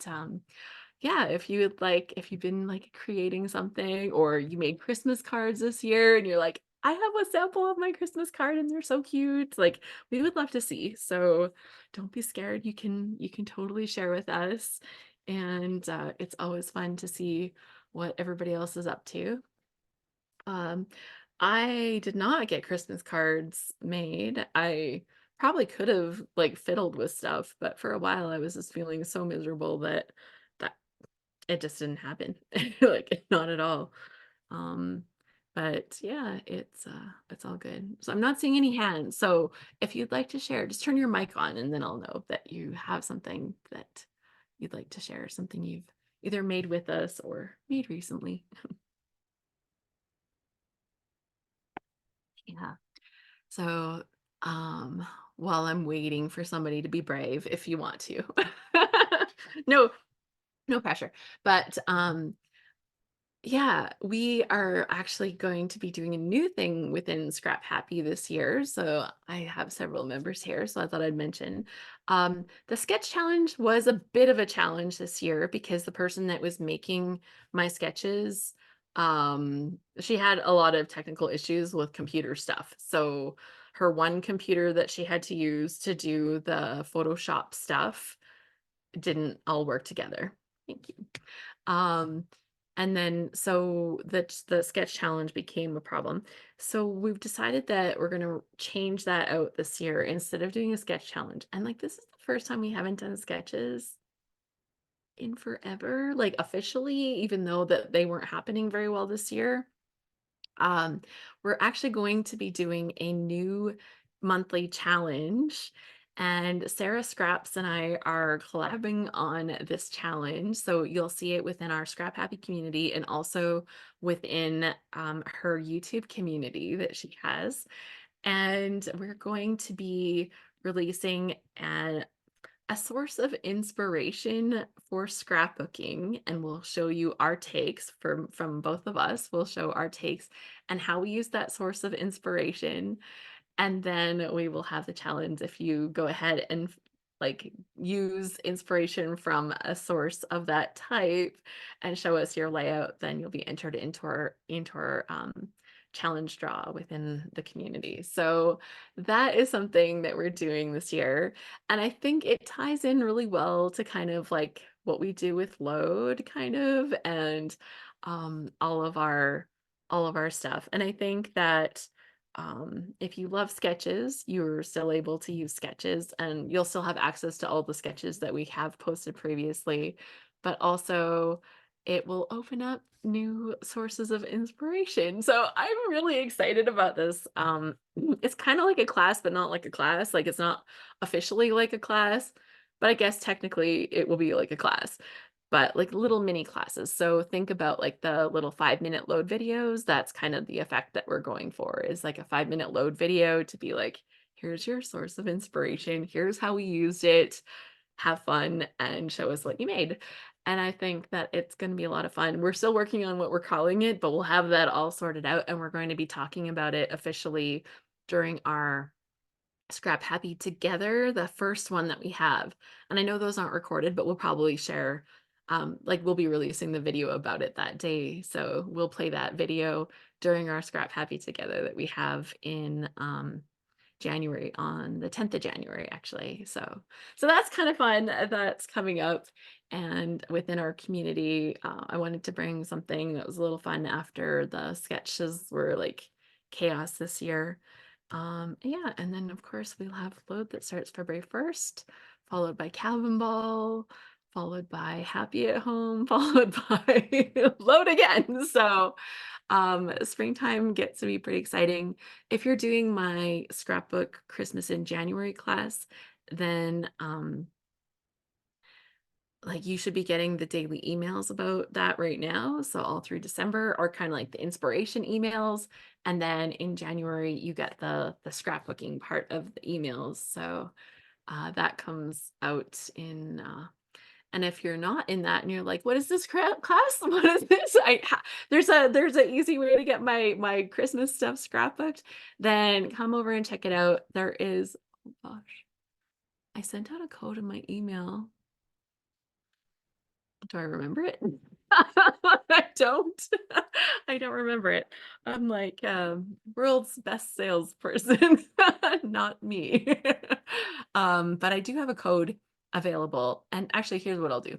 yeah, if you would like, if you've been like creating something or you made Christmas cards this year and you're like, I have a sample of my Christmas card and they're so cute. Like we would love to see. So don't be scared. You can totally share with us. And it's always fun to see what everybody else is up to. Um, I did not get Christmas cards made. I probably could have like fiddled with stuff, but for a while I was just feeling so miserable that it just didn't happen. Like not at all. Um, but yeah, it's all good. So I'm not seeing any hands. So if you'd like to share, just turn your mic on and then I'll know that you have something that you'd like to share, something you've either made with us or made recently. Yeah. So, um, while I'm waiting for somebody to be brave, if you want to. No, no pressure. But yeah, we are actually going to be doing a new thing within Scrap Happy this year. So I have several members here, so I thought I'd mention. The sketch challenge was a bit of a challenge this year because the person that was making my sketches, she had a lot of technical issues with computer stuff. So her one computer that she had to use to do the Photoshop stuff didn't all work together. Thank you. Um, and then so the sketch challenge became a problem. So we've decided that we're gonna change that out this year instead of doing a sketch challenge. And like this is the first time we haven't done sketches in forever, like officially, even though that they weren't happening very well this year. Um, we're actually going to be doing a new monthly challenge, and Sarah Scraps and I are collabing on this challenge. So you'll see it within our Scrap Happy community and also within her YouTube community that she has. And we're going to be releasing a source of inspiration for scrapbooking, and we'll show you our takes from both of us. We'll show our takes and how we use that source of inspiration, and then we will have the challenge if you go ahead and like use inspiration from a source of that type and show us your layout, then you'll be entered into our challenge draw within the community. So that is something that we're doing this year. And I think it ties in really well to kind of like what we do with load kind of and all of our stuff. And I think that if you love sketches, you're still able to use sketches and you'll still have access to all the sketches that we have posted previously, but also it will open up new sources of inspiration. So I'm really excited about this. It's kind of like a class, but not like a class. Like it's not officially like a class, but I guess technically it will be like a class. but like little mini classes. So think about like the little 5-minute load videos. That's kind of the effect that we're going for, is like a 5-minute load video to be like, here's your source of inspiration. Here's how we used it. Have fun and show us what you made. And I think that it's going to be a lot of fun. We're still working on what we're calling it, but we'll have that all sorted out, and we're going to be talking about it officially during our Scrap Happy Together, the first one that we have. And I know those aren't recorded, but we'll probably share, like we'll be releasing the video about it that day. So we'll play that video during our Scrap Happy Together that we have in January, on the 10th of January, actually. So that's kind of fun. That's coming up. And within our community, I wanted to bring something that was a little fun after the sketches were like chaos this year. Yeah, and then of course we'll have load that starts February 1st, followed by Calvin Ball, followed by Happy at Home, followed by load again. So springtime gets to be pretty exciting. If you're doing my scrapbook Christmas in January class, then like you should be getting the daily emails about that right now. So all through December are kind of like the inspiration emails. And then in January, you get the scrapbooking part of the emails. So that comes out in and if you're not in that and you're like, what is this class? What is this? There's a easy way to get my Christmas stuff scrapbooked. Then come over and check it out. There is, oh gosh, I sent out a code in my email. Do I remember it? I don't. I don't remember it. I'm like, world's best salesperson, not me. But I do have a code available. And actually, here's what I'll do.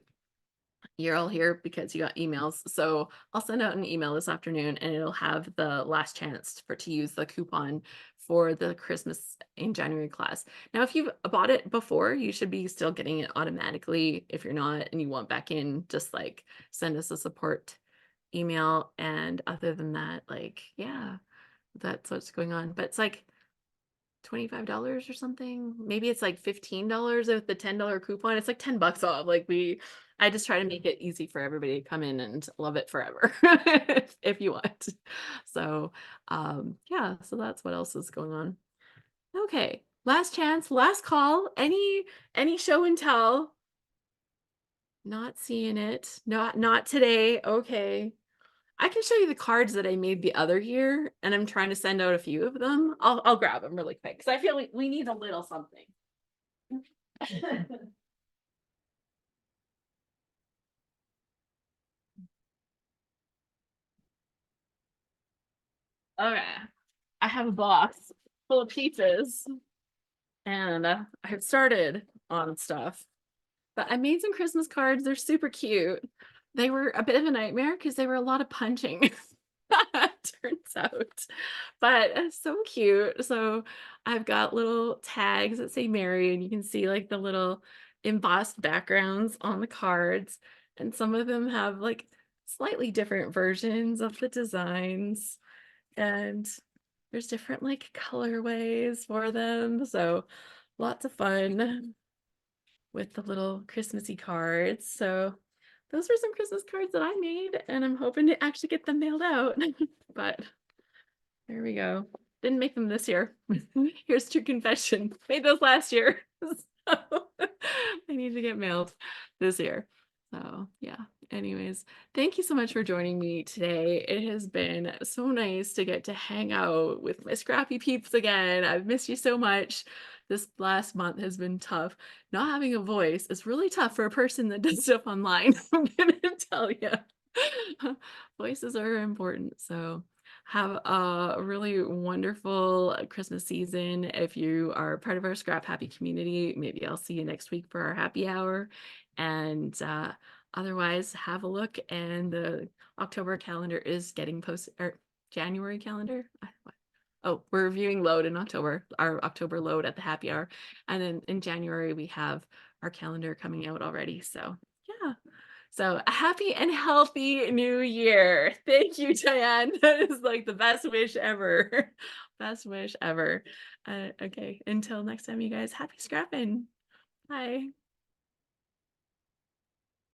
You're all here because you got emails. So I'll send out an email this afternoon and it'll have the last chance to use the coupon for the Christmas in January class. Now, if you've bought it before, you should be still getting it automatically. If you're not and you want back in, just like send us a support email. And other than that, like, yeah, that's what's going on. But it's like $25 or something. Maybe it's like $15 with the $10 coupon. It's like $10 off. I just try to make it easy for everybody to come in and love it forever if you want. So, yeah, so that's what else is going on. Okay. Last chance, last call. Any show and tell? Not seeing it. Not today. Okay. I can show you the cards that I made the other year, and I'm trying to send out a few of them. I'll grab them really quick because I feel like we need a little something. Okay. I have a box full of pizzas, and I have started on stuff. But I made some Christmas cards. They're super cute. They were a bit of a nightmare because they were a lot of punching. Turns out. But so cute. So I've got little tags that say Mary, and you can see like the little embossed backgrounds on the cards. And some of them have like slightly different versions of the designs. And there's different like colorways for them. So lots of fun with the little Christmassy cards. So those are some Christmas cards that I made, and I'm hoping to actually get them mailed out. But there we go. Didn't make them this year. Here's true confession. Made those last year. So they need to get mailed this year. So yeah. Anyways, thank you so much for joining me today. It has been so nice to get to hang out with my scrappy peeps again. I've missed you so much. This last month has been tough. Not having a voice is really tough for a person that does stuff online. I'm gonna tell you. Voices are important. So have a really wonderful Christmas season. If you are part of our Scrap Happy community, maybe I'll see you next week for our happy hour. And otherwise, have a look. And the October calendar is getting posted, or January calendar. Oh, we're reviewing load in October, our October load at the happy hour. And then in January, we have our calendar coming out already. So yeah. So a happy and healthy new year. Thank you, Diane. That is like the best wish ever. Best wish ever. Okay. Until next time, you guys, happy scrapping. Bye.